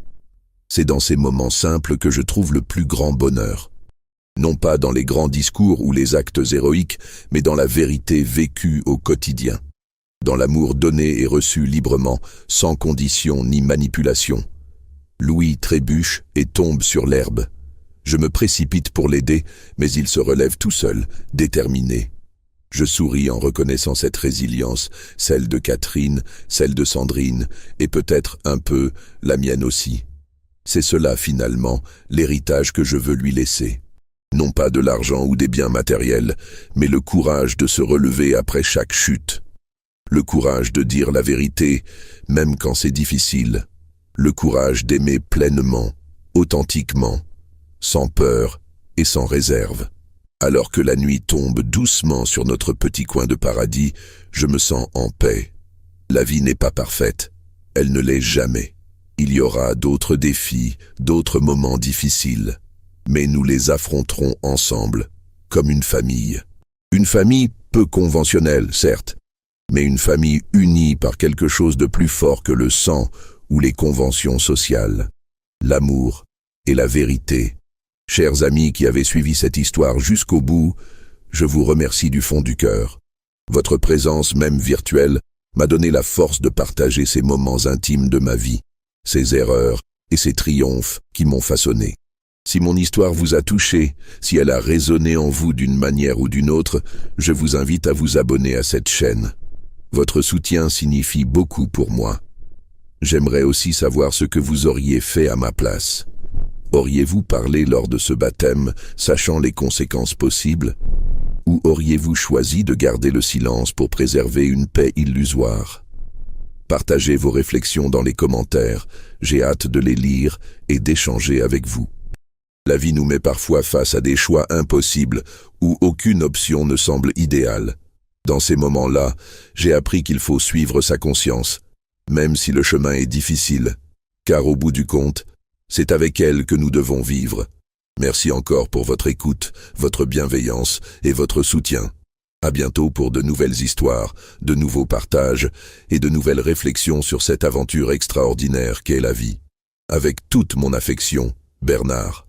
C'est dans ces moments simples que je trouve le plus grand bonheur. Non pas dans les grands discours ou les actes héroïques, mais dans la vérité vécue au quotidien. Dans l'amour donné et reçu librement, sans condition ni manipulation. Louis trébuche et tombe sur l'herbe. Je me précipite pour l'aider, mais il se relève tout seul, déterminé. Je souris en reconnaissant cette résilience, celle de Catherine, celle de Sandrine, et peut-être un peu la mienne aussi. C'est cela finalement, l'héritage que je veux lui laisser. Non pas de l'argent ou des biens matériels, mais le courage de se relever après chaque chute. Le courage de dire la vérité, même quand c'est difficile. Le courage d'aimer pleinement, authentiquement, sans peur et sans réserve. Alors que la nuit tombe doucement sur notre petit coin de paradis, je me sens en paix. La vie n'est pas parfaite, elle ne l'est jamais. Il y aura d'autres défis, d'autres moments difficiles, mais nous les affronterons ensemble, comme une famille. Une famille peu conventionnelle, certes, mais une famille unie par quelque chose de plus fort que le sang ou les conventions sociales. L'amour et la vérité. Chers amis qui avez suivi cette histoire jusqu'au bout, je vous remercie du fond du cœur. Votre présence, même virtuelle, m'a donné la force de partager ces moments intimes de ma vie, ces erreurs et ces triomphes qui m'ont façonné. Si mon histoire vous a touché, si elle a résonné en vous d'une manière ou d'une autre, je vous invite à vous abonner à cette chaîne. Votre soutien signifie beaucoup pour moi. J'aimerais aussi savoir ce que vous auriez fait à ma place. Auriez-vous parlé lors de ce baptême, sachant les conséquences possibles? Ou auriez-vous choisi de garder le silence pour préserver une paix illusoire? Partagez vos réflexions dans les commentaires, j'ai hâte de les lire et d'échanger avec vous. La vie nous met parfois face à des choix impossibles où aucune option ne semble idéale. Dans ces moments-là, j'ai appris qu'il faut suivre sa conscience, même si le chemin est difficile, car au bout du compte, c'est avec elle que nous devons vivre. Merci encore pour votre écoute, votre bienveillance et votre soutien. À bientôt pour de nouvelles histoires, de nouveaux partages et de nouvelles réflexions sur cette aventure extraordinaire qu'est la vie. Avec toute mon affection, Bernard.